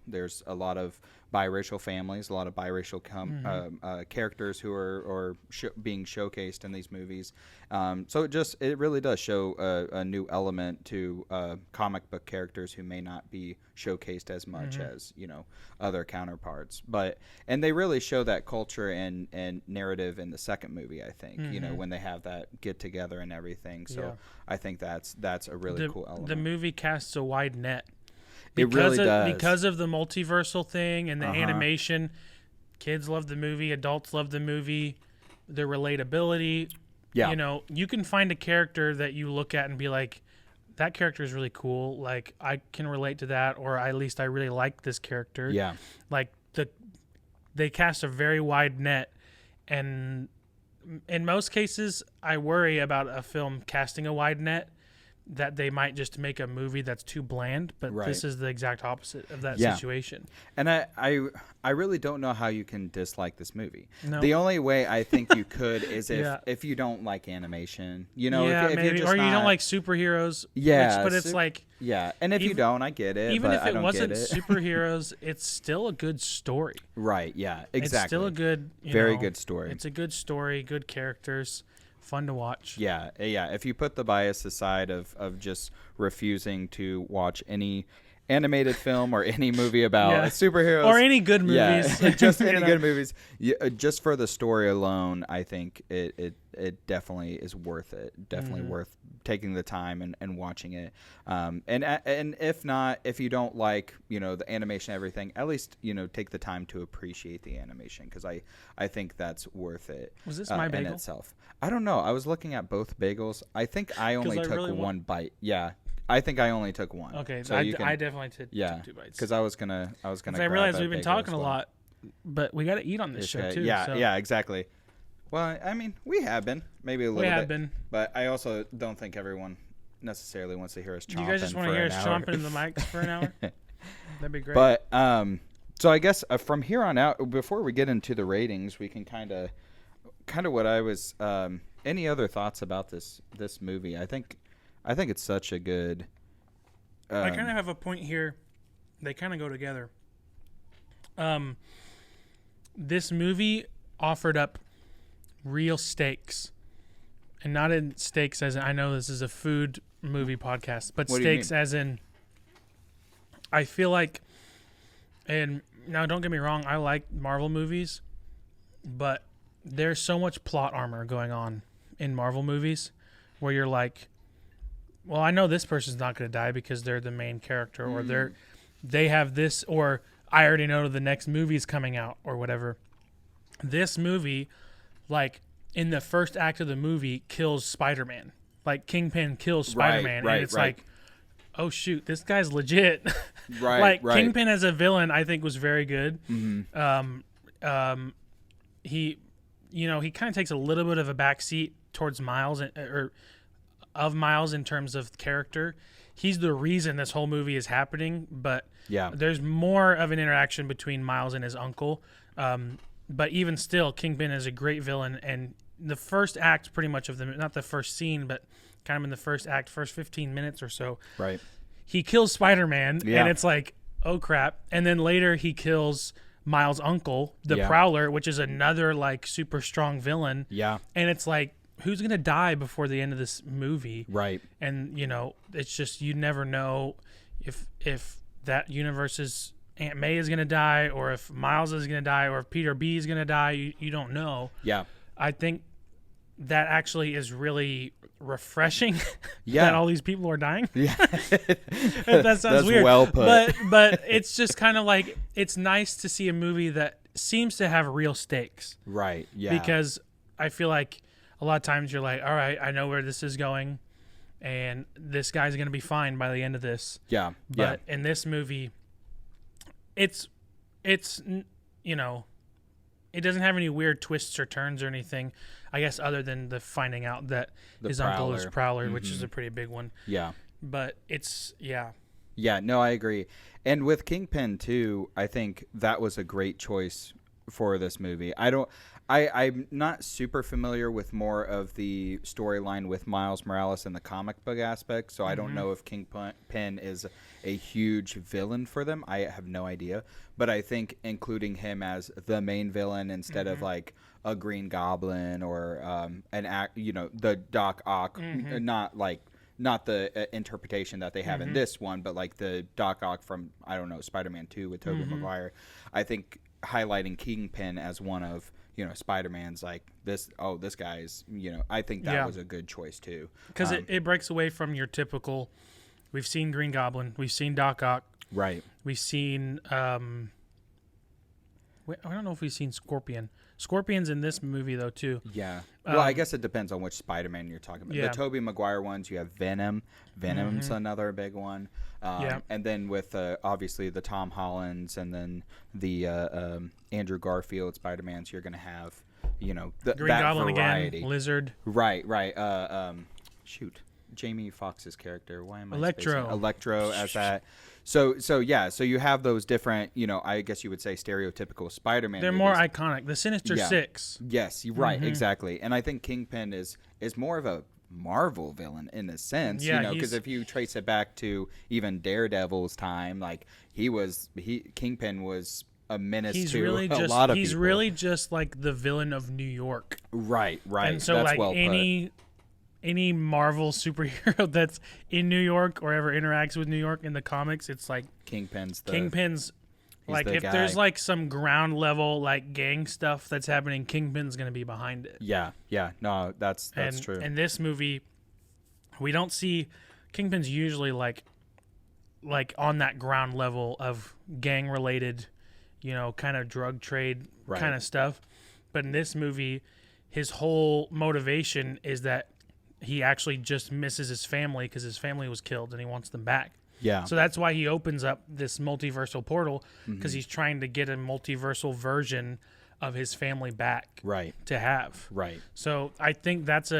there's a lot of biracial families, a lot of biracial characters who are being showcased in these movies. So it really does show a new element to comic book characters who may not be showcased as much as other counterparts. And they really show that culture and narrative in the second movie, I think. When they have that get together and everything. So I think that's a really cool element. The movie casts a wide net. It really does. Because of the multiversal thing and the animation, kids love the movie, adults love the movie, the relatability. Yeah. You can find a character that you look at and be like, that character is really cool. Like, I can relate to that, or at least I really like this character. Yeah. Like, they cast a very wide net, and in most cases, I worry about a film casting a wide net, that they might just make a movie that's too bland, but this is the exact opposite of that situation. And I really don't know how you can dislike this movie. No. The only way I think you could is if you don't like animation, if maybe, you're just or you not, don't like superheroes. but it's like, and if you don't, I get it. Even but if I it don't wasn't get it. superheroes, it's still a good story. Right? Yeah, exactly. It's still a good, very good story. It's a good story, good characters. Fun to watch. Yeah. If you put the bias aside of just refusing to watch any animated film or any movie about superheroes or any good movies, just any good movies, just for the story alone, I think it definitely is worth it. Definitely worth taking the time and watching it. And if not, if you don't like the animation, everything, at least take the time to appreciate the animation, because I think that's worth it. Was this my bagel? In itself? I don't know. I was looking at both bagels. I think I only took one bite. Yeah. I think I only took one. Okay, so I definitely took 2 bites. Because I was gonna. I realized we've been talking a lot, but we got to eat on this show too. Yeah, so. Yeah, exactly. Well, I mean, we have been maybe a little bit. We have been, but I also don't think everyone necessarily wants to hear us chomping. You guys just want to hear us chomping in the mics for an hour? That'd be great. But so I guess from here on out, before we get into the ratings, we can kind of what I was. Any other thoughts about this movie? I think it's such a good. I kind of have a point here. They kind of go together. This movie offered up real stakes, and not in stakes as in, I know this is a food movie podcast, but stakes as in, I feel like, and now don't get me wrong, I like Marvel movies, but there's so much plot armor going on in Marvel movies where you're like, well, I know this person's not going to die because they're the main character, or they have this, or I already know the next movie's coming out, or whatever. This movie, like, in the first act of the movie, kills Spider-Man. Like, Kingpin kills Spider-Man, and it's like, oh shoot, this guy's legit. Kingpin as a villain, I think, was very good. Mm-hmm. He kind of takes a little bit of a backseat towards Miles, Miles in terms of character. He's the reason this whole movie is happening, but there's more of an interaction between Miles and his uncle. But even still, Kingpin is a great villain, and the first act, pretty much of not the first scene, but kind of in the first act, first 15 minutes or so, he kills Spider-Man, and it's like, oh crap. And then later he kills Miles' uncle, the Prowler, which is another like super strong villain. Yeah. And it's like, who's going to die before the end of this movie? Right. And, it's just, you never know if that universe's Aunt May is going to die, or if Miles is going to die, or if Peter B is going to die. You don't know. Yeah. I think that actually is really refreshing. Yeah. That all these people are dying. Yeah. That sounds That's weird. well put. But it's just kind of like, it's nice to see a movie that seems to have real stakes. Right. Yeah. Because I feel like a lot of times you're like, all right, I know where this is going, and this guy's going to be fine by the end of this. Yeah. But in this movie, it's you know, it doesn't have any weird twists or turns or anything, I guess, other than the finding out that his uncle is Prowler, which is a pretty big one. Yeah. But it's, yeah. Yeah, no, I agree. And with Kingpin too, I think that was a great choice for this movie. I'm not super familiar with more of the storyline with Miles Morales and the comic book aspect, so I don't know if Kingpin is a huge villain for them. I have no idea. But I think including him as the main villain instead of like a Green Goblin or the Doc Ock, not the interpretation that they have in this one, but like the Doc Ock from, I don't know, Spider-Man 2 with Tobey Maguire. I think highlighting Kingpin as one of, Spider-Man's like this guy's, I think that was a good choice too. Because it breaks away from your typical, we've seen Green Goblin, we've seen Doc Ock. Right. We've seen, I don't know if we've seen Scorpion. Scorpion's in this movie though too. Yeah. Well, I guess it depends on which Spider-Man you're talking about. Yeah. The Tobey Maguire ones, you have Venom. Venom's another big one. And then with obviously the Tom Hollands and then the Andrew Garfield Spider-Mans, you're going to have, Green that Goblin variety. again, Lizard. Right. Jamie Foxx's character. Why am I Electro. Electro as that. So you have those different, I guess you would say stereotypical Spider-Man They're movies. more iconic. The Sinister Six. Yes, you're right, exactly. And I think Kingpin is more of a Marvel villain in a sense, because if you trace it back to even Daredevil's time, like Kingpin was a menace to a lot of people. He's really just like the villain of New York. Right. And so that's like well put. Any Marvel superhero that's in New York or ever interacts with New York in the comics, it's like Kingpin's like if there's like some ground level like gang stuff that's happening, Kingpin's going to be behind it. Yeah. No, that's true. In this movie, we don't see Kingpin's usually like on that ground level of gang related, kind of drug trade kind of stuff. But in this movie, his whole motivation is that he actually just misses his family because his family was killed and he wants them back. Yeah. So that's why he opens up this multiversal portal, because he's trying to get a multiversal version of his family back. Right. To have. Right. So I think that's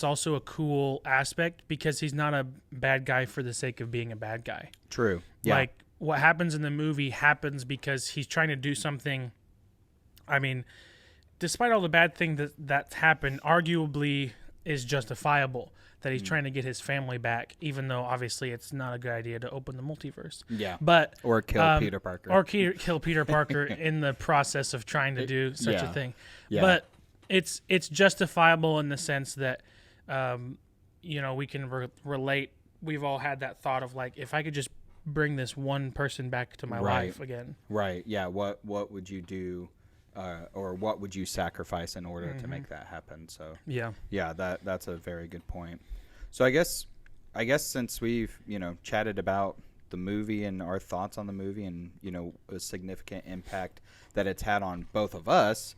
also a cool aspect, because he's not a bad guy for the sake of being a bad guy. True. Yeah. Like what happens in the movie happens because he's trying to do something. I mean, despite all the bad thing that's happened, arguably is justifiable, that he's trying to get his family back, even though obviously it's not a good idea to open the multiverse. Yeah. But or kill Peter Parker. Or kill Peter Parker in the process of trying to do such a thing. Yeah. But it's justifiable in the sense that we can relate. We've all had that thought of like, if I could just bring this one person back to my life again. Right. Yeah. What would you do? Or what would you sacrifice in order to make that happen? So yeah, that's a very good point. So I guess since we've chatted about the movie and our thoughts on the movie and a significant impact that it's had on both of us,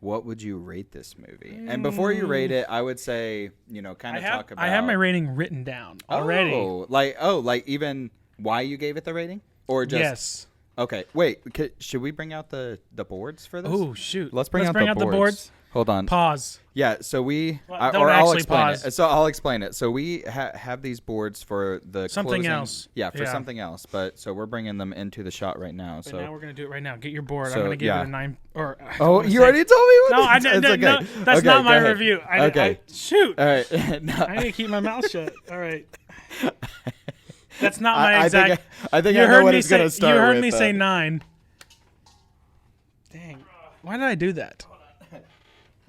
what would you rate this movie? And before you rate it, I would say talk about. I have my rating written down already. Like even why you gave it the rating, or just yes. Okay, wait. Should we bring out the boards for this? Oh, shoot. Let's bring out the boards. Hold on. Pause. Yeah, so I'll explain pause. it. So I'll explain it. So we have these boards for the something closing, else. Yeah, for something else. But so we're bringing them into the shot right now. But now we're gonna do it right now. Get your board. So, I'm gonna give it a 9. Or you already told me. No, it's okay. No, that's not my review. Okay. Shoot. All right. No. I need to keep my mouth shut. All right. That's not my exact. I think I know what it's gonna start with. You heard me say 9. Dang. Why did I do that?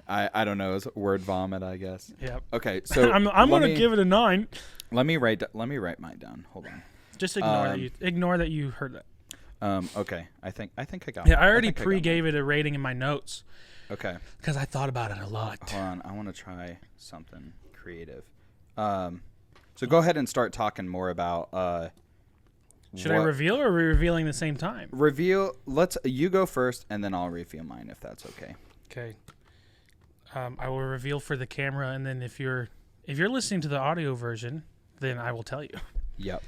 I don't know. It's word vomit, I guess. Yep. Okay, so I'm gonna give it a 9. Let me write mine down. Hold on. Just ignore that you heard that. Okay. I think I got. Yeah, I already think gave it a rating in my notes. Okay. Because I thought about it a lot. Hold on. I want to try something creative. So go ahead and start talking more about. Should I reveal, or are we revealing the same time? Reveal. You go first, and then I'll reveal mine if that's okay. Okay. I will reveal for the camera, and then if you're listening to the audio version, then I will tell you. Yep.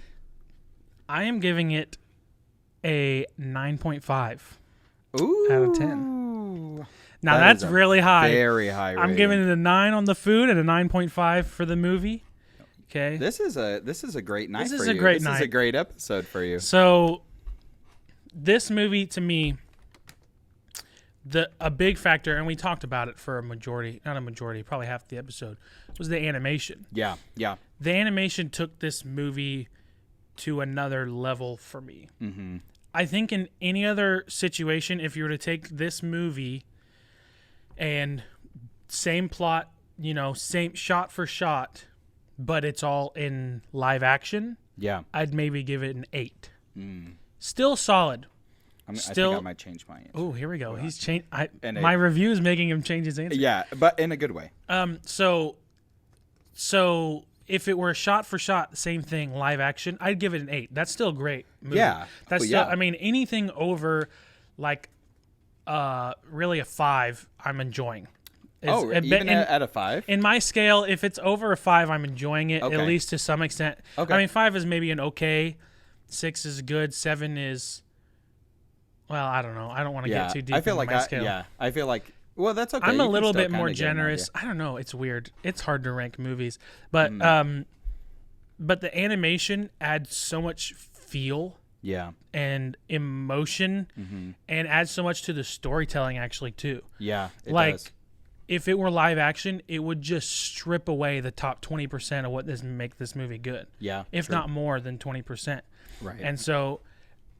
I am giving it a 9.5 Ooh. out of 10. Now that's really high. Very high rating. I'm giving it a 9 on the food and a 9.5 for the movie. Okay. This is a great night for you. This is a great night. This is a great episode for you. So this movie, to me, a big factor, and we talked about it for probably half the episode, was the animation. Yeah. The animation took this movie to another level for me. Mm-hmm. I think in any other situation, if you were to take this movie and same plot, same shot for shot, but it's all in live action, I'd maybe give it an 8. Still solid. I think I might change my answer. Oh, here we go. He's changed. My review is making him change his answer. Yeah, but in a good way. So if it were shot for shot, same thing, live action, I'd give it an 8. That's still a great movie. Yeah. That's still, I mean, anything over like really a 5, I'm enjoying. Even at a 5? In my scale, if it's over a 5, I'm enjoying it, at least to some extent. Okay. I mean, 5 is maybe an okay. 6 is good. 7 is, well, I don't know. I don't want to get too deep into my scale. I feel like, well, that's okay. I'm a little bit more generous. I don't know. It's weird. It's hard to rank movies. But the animation adds so much feel and emotion and adds so much to the storytelling, actually, too. Yeah, it does. If it were live action, it would just strip away the top 20% of what make this movie good. Yeah, if not more than 20%. Right. And so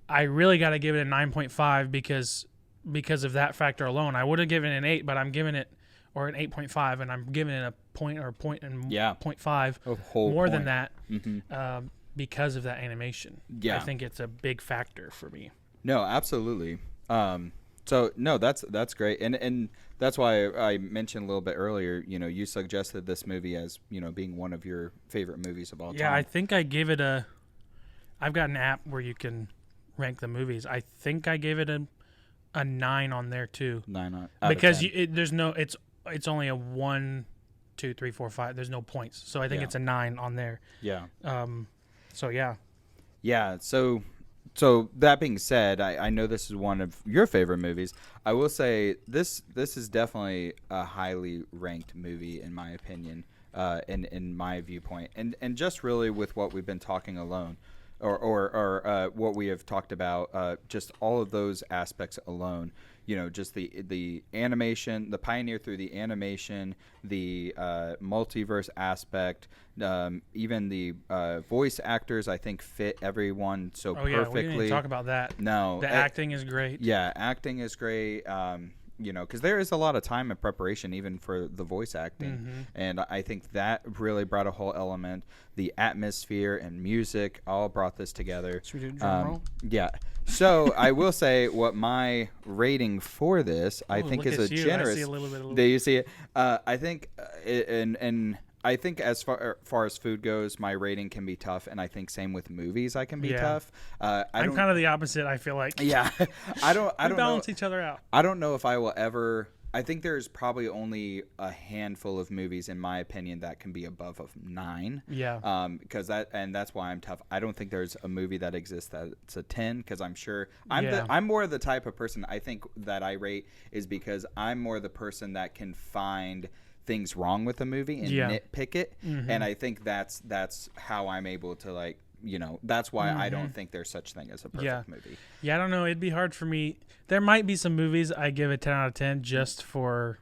I really got to give it a 9.5 because of that factor alone. I would have given it an 8, but I'm giving it, or an 8.5, and I'm giving it a point or a point and 0.5 more than that because of that animation. Yeah. I think it's a big factor for me. No, absolutely. So no, that's great, and that's why I mentioned a little bit earlier. You suggested this movie as being one of your favorite movies of all time. Yeah, I think I gave it I've got an app where you can rank the movies. I think I gave it a 9 on there too. 9 because there's no it's only a 1, 2, 3, 4, 5. There's no points, so I think it's a 9 on there. Yeah. So yeah. Yeah. So that being said, I know this is one of your favorite movies. I will say this is definitely a highly ranked movie in my opinion, in my viewpoint, and just really with what we've been talking alone, or what we have talked about, just all of those aspects alone. Just the animation, the pioneer through the animation, the multiverse aspect, even the voice actors, I think fit everyone so perfectly. Yeah, we didn't even talk about that. No. The acting is great. Yeah, acting is great. Because there is a lot of time and preparation even for the voice acting. And I think that really brought a whole element. The atmosphere and music all brought this together. Should we do a drum roll? Yeah. So I will say what my rating for this, I think is a generous. I see a little bit. Do you see it? I think, and I think as far as food goes, my rating can be tough, and I think same with movies. I can be tough. I'm kind of the opposite. I feel like. Yeah, I don't balance each other out. I don't know if I will ever. I think there's probably only a handful of movies, in my opinion, that can be above of 9. Yeah. Because that's why I'm tough. I don't think there's a movie that exists that's a 10. Because I'm sure I'm more the type of person. I think that I rate is because I'm more the person that can find things wrong with a movie and nitpick it, and I think that's how I'm able to that's why I don't think there's such thing as a perfect movie. Yeah, I don't know. It'd be hard for me. There might be some movies I give a 10 out of 10 just for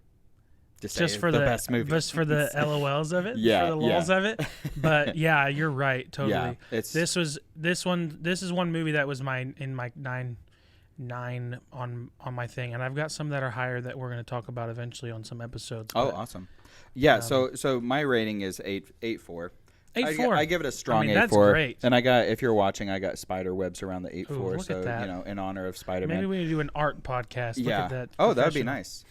the best movie, just for the LOLs of it, for the lulls of it. But yeah, you're right, totally. Yeah, this is one movie that was in my 9 on my thing, and I've got some that are higher that we're going to talk about eventually on some episodes. Oh, awesome! Yeah, so my rating is 8.4. 8.4. I give it a strong 8.4. That's great. And I got, if you're watching, I got spider webs around the 8.4. Look So, at that. you know, in honor of Spider-Man. Maybe we need to do an art podcast. Look at that. Oh, that would be nice.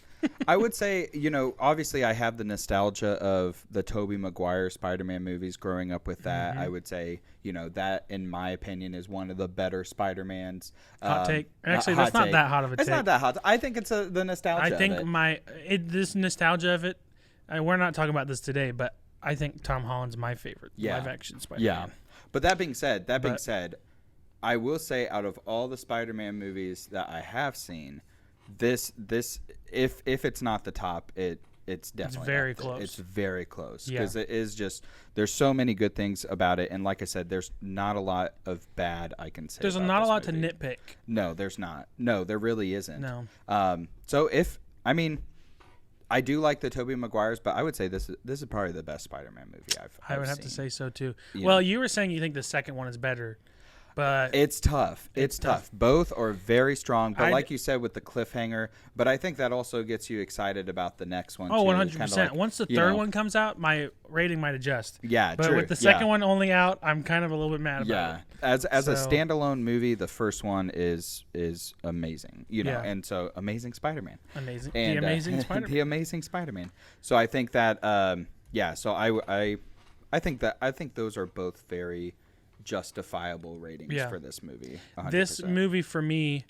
I would say, you know, obviously I have the nostalgia of the Tobey Maguire Spider-Man movies growing up with that. I would say, you know, that in my opinion is one of the better Spider-Mans. Hot take. Actually, that's not that hot of a take. It's not that hot. I think it's the nostalgia I think of it. This nostalgia of it, we're not talking about this today, but I think Tom Holland's my favorite live-action Spider-Man. Yeah. But that being said, I will say out of all the Spider-Man movies that I have seen, this if it's not the top, it's definitely very close. It's very close Yeah. because it is just there's so many good things about it, and like I said, there's not a lot of bad I can say. There's about not a this lot movie. to nitpick. No, there's not. No, there really isn't. No. So I do like the Tobey Maguires, but I would say this is probably the best Spider-Man movie I've would have seen. to say so too. Yeah. Well, you were saying you think the second one is better, but It's tough. It's tough. Both are very strong, but like you said with the cliffhanger, but I think that also gets you excited about the next one. Oh, too. 100%. Like, Once the third one comes out, my rating might adjust. Yeah, but true. with the second one only out, I'm kind of a little bit mad about it. As a standalone movie, the first one is amazing. You know, Yeah. and so Amazing Spider-Man. Amazing. And, The Amazing Spider-Man. The Amazing Spider-Man. So I think that so I think those are both very justifiable ratings for this movie. 100%. This movie for me,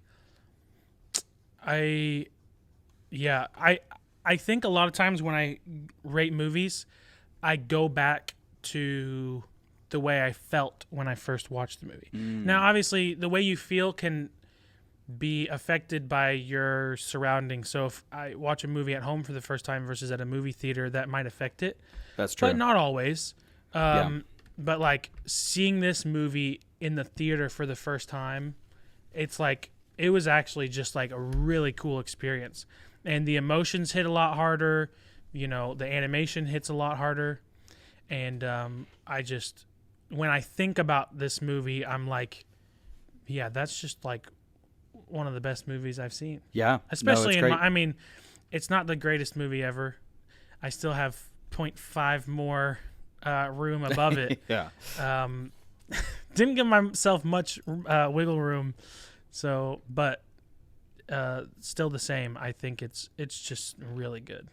I think a lot of times when I rate movies, I go back to the way I felt when I first watched the movie. Now, obviously, the way you feel can be affected by your surroundings. So if I watch a movie at home for the first time versus at a movie theater, that might affect it. That's true. But not always. But like seeing this movie in the theater for the first time, it's like it was actually just like a really cool experience. And the emotions hit a lot harder. You know, the animation hits a lot harder. And when I think about this movie, I'm like, yeah, that's just like one of the best movies I've seen. Yeah. Especially it's not the greatest movie ever. I still have 0.5 more room above it. Yeah. Didn't give myself much wiggle room. So, but still the same. I think it's just really good.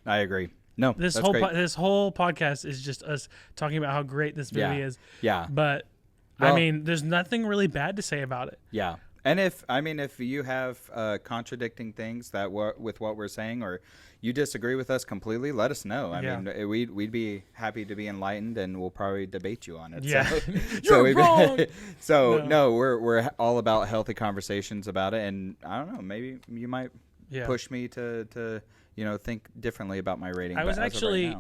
I agree. No, this whole podcast is just us talking about how great this movie is. Yeah. But there's nothing really bad to say about it. Yeah. And if you have contradicting things with what we're saying, or you disagree with us completely, let us know. I mean, we'd be happy to be enlightened, and we'll probably debate you on it. Yeah, so you're wrong. No, we're all about healthy conversations about it, and I don't know, maybe you might push me to think differently about my rating. I was actually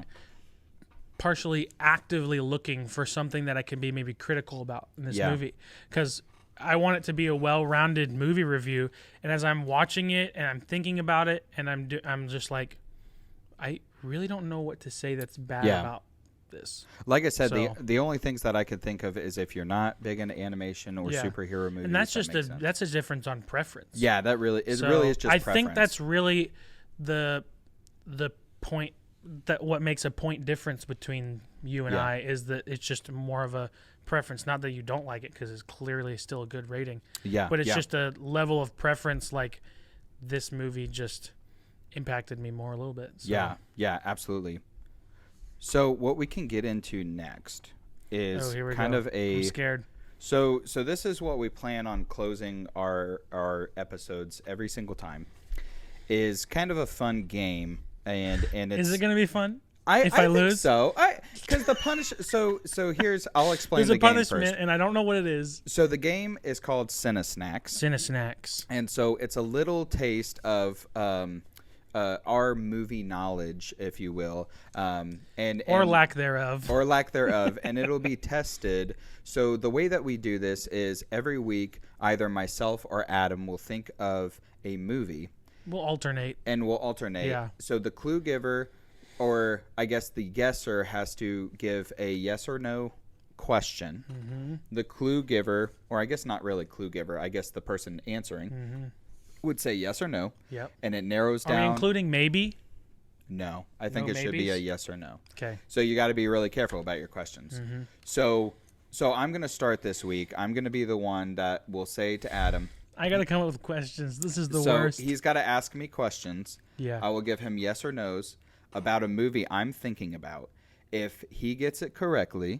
partially actively looking for something that I could be maybe critical about in this movie, because I want it to be a well-rounded movie review, and as I'm watching it and I'm thinking about it, and I'm just like, I really don't know what to say that's bad about this. Like I said, the only things that I could think of is if you're not big into animation or superhero movies, and that's just that's a difference on preference. Yeah, that really is just. I preference. think that's really the point, that what makes a point difference between you and I is that it's just more of a preference. Not that you don't like it, because it's clearly still a good rating. Yeah, but it's just a level of preference. Like, this movie just impacted me more a little bit. So. Yeah, absolutely. So what we can get into next is kind of a. I'm scared. So this is what we plan on closing our episodes every single time. Is kind of a fun game, and it's. Is it going to be fun? If I lose, think so because the punish. So here's I'll explain. There's the a game punishment, first. And I don't know what it is. So the game is called CineSnacks, and so it's a little taste of our movie knowledge, if you will, or lack thereof, and it'll be tested. So the way that we do this is every week, either myself or Adam will think of a movie. We'll alternate. Yeah. So the clue giver, or I guess the guesser, has to give a yes or no question. Mm-hmm. The clue giver, or I guess not really clue giver, I guess the person answering would say yes or no. Yep. And it narrows down. Are we including maybe? No. I think No it should be a maybes? yes or no. Okay. So you got to be really careful about your questions. Mm-hmm. So I'm going to start this week. I'm going to be the one that will say to Adam. I got to come up with questions. This is the so worst. He's got to ask me questions. Yeah. I will give him yes or no's about a movie I'm thinking about. If he gets it correctly,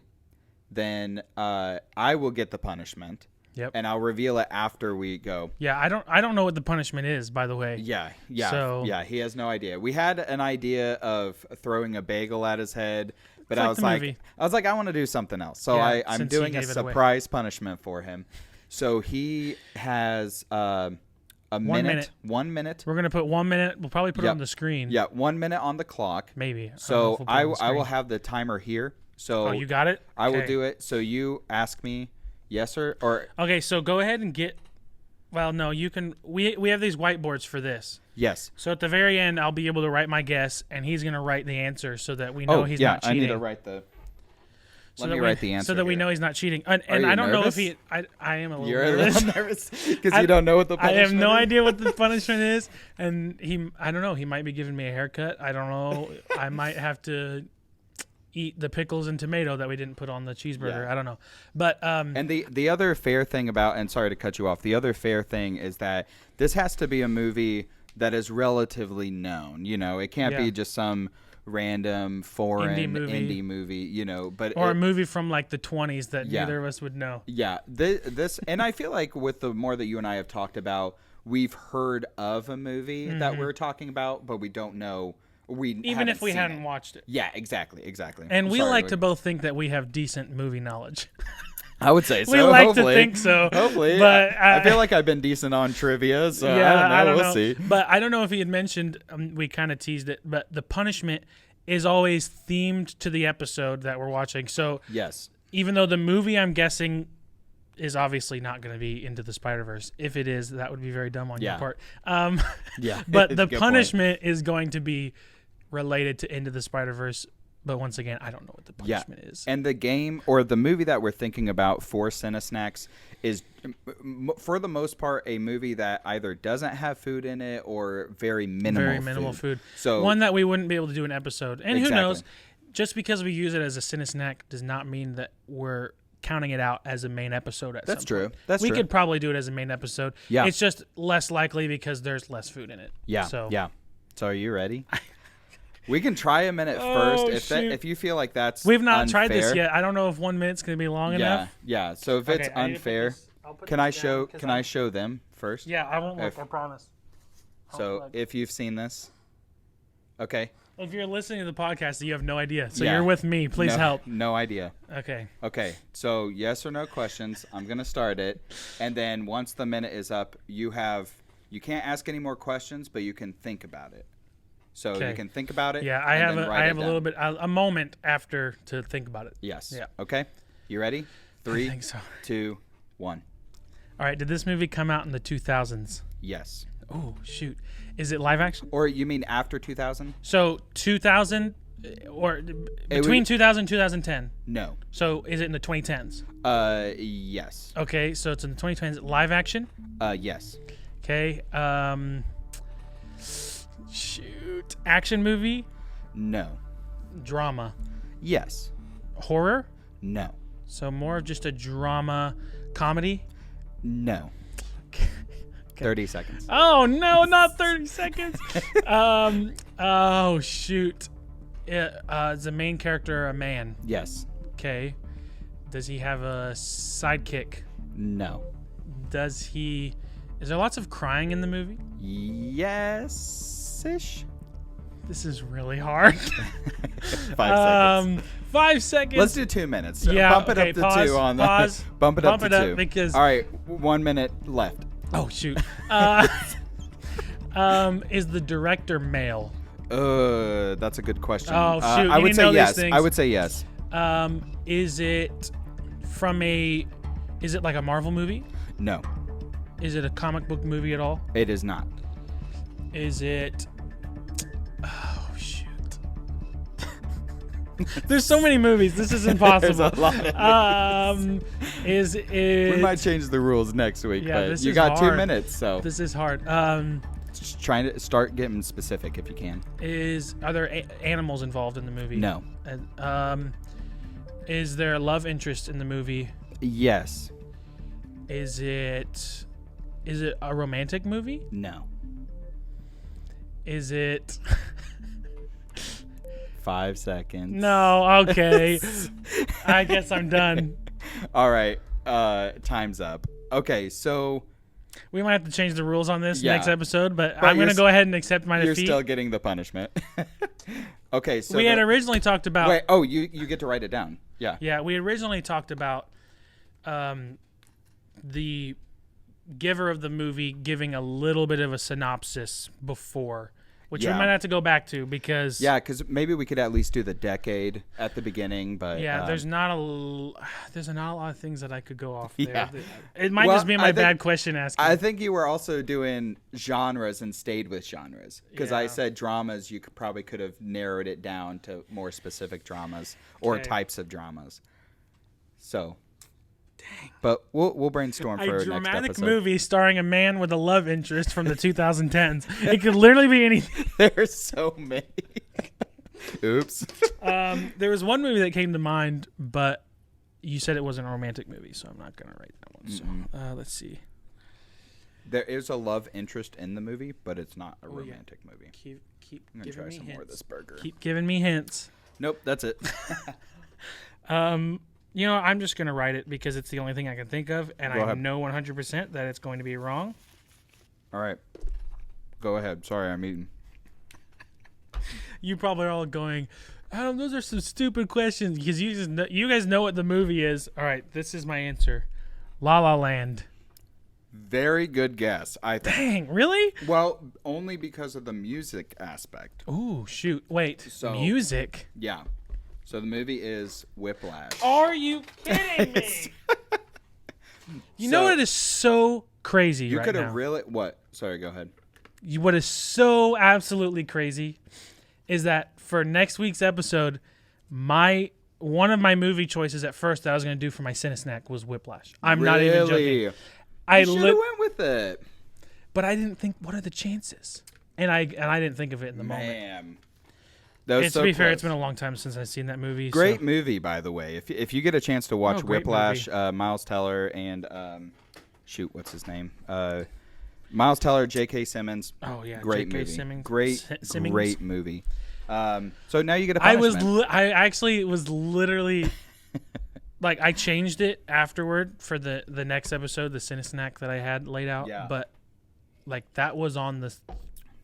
then I will get the punishment. Yep. And I'll reveal it after we go. Yeah, I don't know what the punishment is, by the way. Yeah. So, Yeah, he has no idea. We had an idea of throwing a bagel at his head, but It's I like was the like, movie. I want to do something else. So Yeah, I'm since he doing a gave it away. surprise punishment for him. So he has a minute. 1 minute. We're going to put 1 minute. We'll probably put it Yep. on the screen. Yeah, 1 minute on the clock. Maybe. So I will will have the timer here. So Oh, you got it? I will Okay. do it. So you ask me yes or Okay, so go ahead and get. Well, no, you can. We have these whiteboards for this. yes. So at the very end, I'll be able to write my guess, and he's going to write the answer so that we know he's not cheating. I need to write the. So Let that me we- write the answer. so that we here. know he's not cheating. And Are you I don't know if nervous? I am a little You're nervous. a little nervous because I- you don't know what the I punishment have no is? idea what the punishment is, and I don't know. He might be giving me a haircut. I don't know. I might have to eat the pickles and tomato that we didn't put on the cheeseburger. Yeah. I don't know. But And the other fair thing about, and sorry to cut you off, the other fair thing is that this has to be a movie that is relatively known. You know, it can't Yeah. be just some random foreign Indie movie. you know, but or a movie from like the 20s that Yeah. neither of us would know. yeah, this and I feel like with the more that you and I have talked about, we've heard of a movie that we're talking about, but we don't know. Even if we seen hadn't it. watched it. Yeah, exactly. And we Sorry, like to both think that we have decent movie knowledge. I would say so. We like hopefully. to think so. Hopefully, but I feel like I've been decent on trivia, so yeah, I don't know. We'll see. But I don't know if he had mentioned. We kind of teased it, but the punishment is always themed to the episode that we're watching. So Yes. even though the movie I'm guessing is obviously not going to be Into the Spiderverse, if it is, that would be very dumb on your Yeah. part. Yeah. But It's the a good punishment is going to be related to Into the Spiderverse. But once again, I don't know what the punishment is. And the game or the movie that we're thinking about for Cinesnacks is, for the most part, a movie that either doesn't have food in it or very minimal food. So one that we wouldn't be able to do an episode. And Exactly. who knows? Just because we use it as a Cinesnack does not mean that we're counting it out as a main episode at That's some true. point. That's we true. could probably do it as a main episode. Yeah. It's just less likely because there's less food in it. Yeah. So Yeah. So are you ready? We can try a minute Oh, first shoot. if you feel like that's we've not tried this unfair. yet. I don't know if 1 minute's going to be long enough. Yeah. So if it's Okay, I need to put unfair, this- I'll put can this I down show 'cause can I show them first? Yeah, I won't look, If- I promise. So look. if you've seen this, okay. If you're listening to the podcast, you have no idea. So Yeah. you're with me. Please No- help. No idea. Okay. Okay, so yes or no questions. I'm gonna start it, and then once the minute is up, you can't ask any more questions, but you can think about it. So Okay. you can think about it. Yeah, I and have then a write it little down. bit a moment after to think about it. Yes. Yeah. Okay. You ready? I 3, think so. 2, 1. All right. Did this movie come out in the 2000s? Yes. Oh shoot! Is it live action? Or you mean after 2000? So 2000 or between 2000 and 2010. No. So is it in the 2010s? Yes. Okay, so it's in the 2010s. Live action. Yes. Okay. Shoot. Action movie. No. Drama. Yes. Horror. No. So more of just a drama comedy. No. 30 seconds. Oh no, not 30 seconds. Oh shoot. Is the main character a man? Yes. Okay. Does he have a sidekick? No. Is there lots of crying in the movie? Yes-ish. This is really hard. 5 seconds. 5 seconds. Let's do 2 minutes. Yeah, Bump it okay, up to pause, 2 on pause, the. Bump it up bump to it 2. up because- All right, 1 minute left. Oh shoot. Is the director male? That's a good question. Oh, shoot, I you would didn't say know these yes. things. I would say yes. Is it is it like a Marvel movie? No, Is it a comic book movie at all? it is not. Is it? Oh shoot! There's so many movies. This is impossible. There's a lot of Is it? We might change the rules next week, Yeah, but this you is got 2 hard. minutes, so This is hard. trying to start getting specific if you can. Are there animals involved in the movie? No. Is there a love interest in the movie? Yes. Is it a romantic movie? No. Is it 5 seconds. No, okay. I guess I'm done. All right. Time's up. Okay, so we might have to change the rules on this Yeah. next episode, but I'm going to go ahead and accept my you're defeat. still getting the punishment. Okay, so we had originally talked about... Wait, oh, you get to write it down. Yeah. Yeah, we originally talked about the giver of the movie giving a little bit of a synopsis before, which we Yeah. might have to go back to because... Yeah, because maybe we could at least do the decade at the beginning, but... Yeah, there's not a lot of things that I could go off Yeah. there. It might Well, just be my bad question asking. I think you were also doing genres and stayed with genres. Because I Yeah. said dramas, you probably could have narrowed it down to more specific dramas or Okay. types of dramas. So... Dang. But we'll brainstorm for a next dramatic episode. movie starring a man with a love interest from the 2010s. It could literally be anything. There's so many. Oops. There was one movie that came to mind, but you said it wasn't a romantic movie, so I'm not going to write that one. So let's see. There is a love interest in the movie, but it's not a yeah. romantic movie. Keep I'm going to giving try me some hints. more of this burger. Keep giving me hints. Nope, that's it. You know, I'm just going to write it because it's the only thing I can think of, and Go I ahead. know 100% that it's going to be wrong. All right. Go ahead. Sorry, I'm eating. You probably are all going, Adam, those are some stupid questions because you guys know what the movie is. All right, this is my answer. La La Land. Very good guess, I think. Dang, really? Well, only because of the music aspect. Ooh, shoot. Wait, So- music? Yeah. So the movie is Whiplash. Are you kidding me? You know what is so crazy You right could now? have really... What? Sorry, go ahead. What is so absolutely crazy is that for next week's episode, one of my movie choices at first that I was going to do for my Cine Snack was Whiplash. I'm not even joking. I should have went with it. But I didn't think, what are the chances? And I didn't think of it in the moment. Man. That was It's, so to be fair, close. it's been a long time since I've seen that movie. Great so. movie, by the way. If you get a chance to watch great Whiplash, Miles Teller and what's his name? Miles Teller, J.K. Simmons. Oh yeah, Great J.K. movie. Simmons. Great movie. So now you get a punishment. I actually was literally like I changed it afterward for the next episode, the Cine Snack that I had laid out. Yeah. But like that was on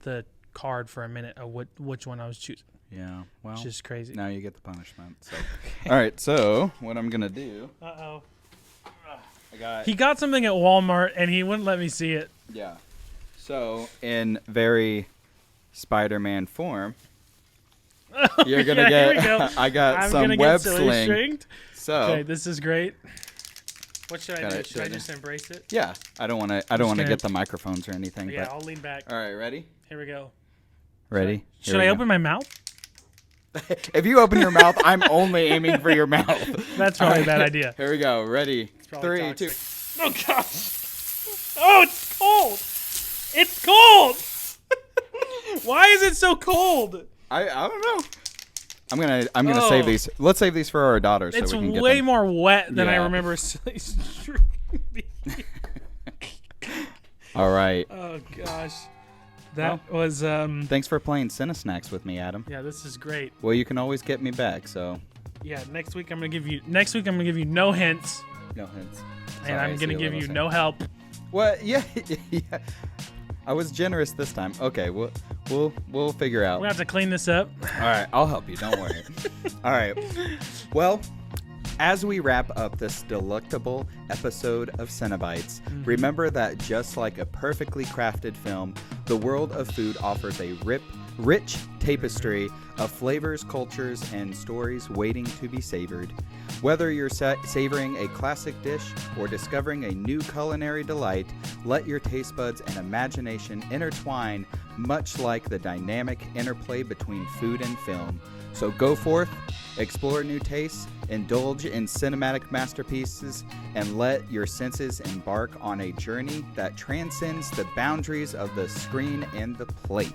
the card for a minute of which one I was choosing. Yeah. Well, Which is crazy. now you get the punishment. So. All right. So what I'm gonna do? Uh-oh. He got something at Walmart and he wouldn't let me see it. Yeah. So in very Spider-Man form, you're gonna Here we get. go. I got I'm some gonna web get sling. stringed. So Okay, this is great. What should I Got do? it, Should I should I just embrace it? yeah, I don't want to gonna- get the microphones or anything. Yeah, but I'll lean back. all right, ready? Here we go. Ready? Should I open my mouth? If you open your mouth, I'm only aiming for your mouth. That's probably a bad idea. Here we go. Ready? probably 3, 2. toxic. Oh gosh! Oh, it's cold. It's cold. Why is it so cold? I don't know. I'm gonna save these. Let's save these for our daughters It's so we can get way them. more wet than I Yeah. remember. All right. Oh gosh, that was Thanks for playing Cine Snacks with me, Adam. yeah. This is great. Well, you can always get me back. So Yeah, next week I'm gonna give you no hints, no hints. and I'm gonna give you no help. What? Yeah, yeah. I was generous this time. Okay, we'll figure out. We have to clean this up. All right, I'll help you. Don't worry. All right. Well, as we wrap up this delectable episode of CineBites, remember that just like a perfectly crafted film, the world of food offers a rich tapestry of flavors, cultures, and stories waiting to be savored. Whether you're savoring a classic dish or discovering a new culinary delight, let your taste buds and imagination intertwine, much like the dynamic interplay between food and film. So go forth, explore new tastes, indulge in cinematic masterpieces, and let your senses embark on a journey that transcends the boundaries of the screen and the plate.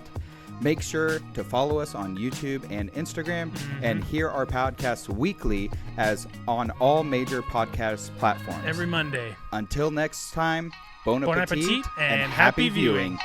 Make sure to follow us on YouTube and Instagram, and hear our podcasts weekly as on all major podcast platforms. Every Monday. Until next time, bon Bon appetit, appetit and and happy happy viewing. viewing.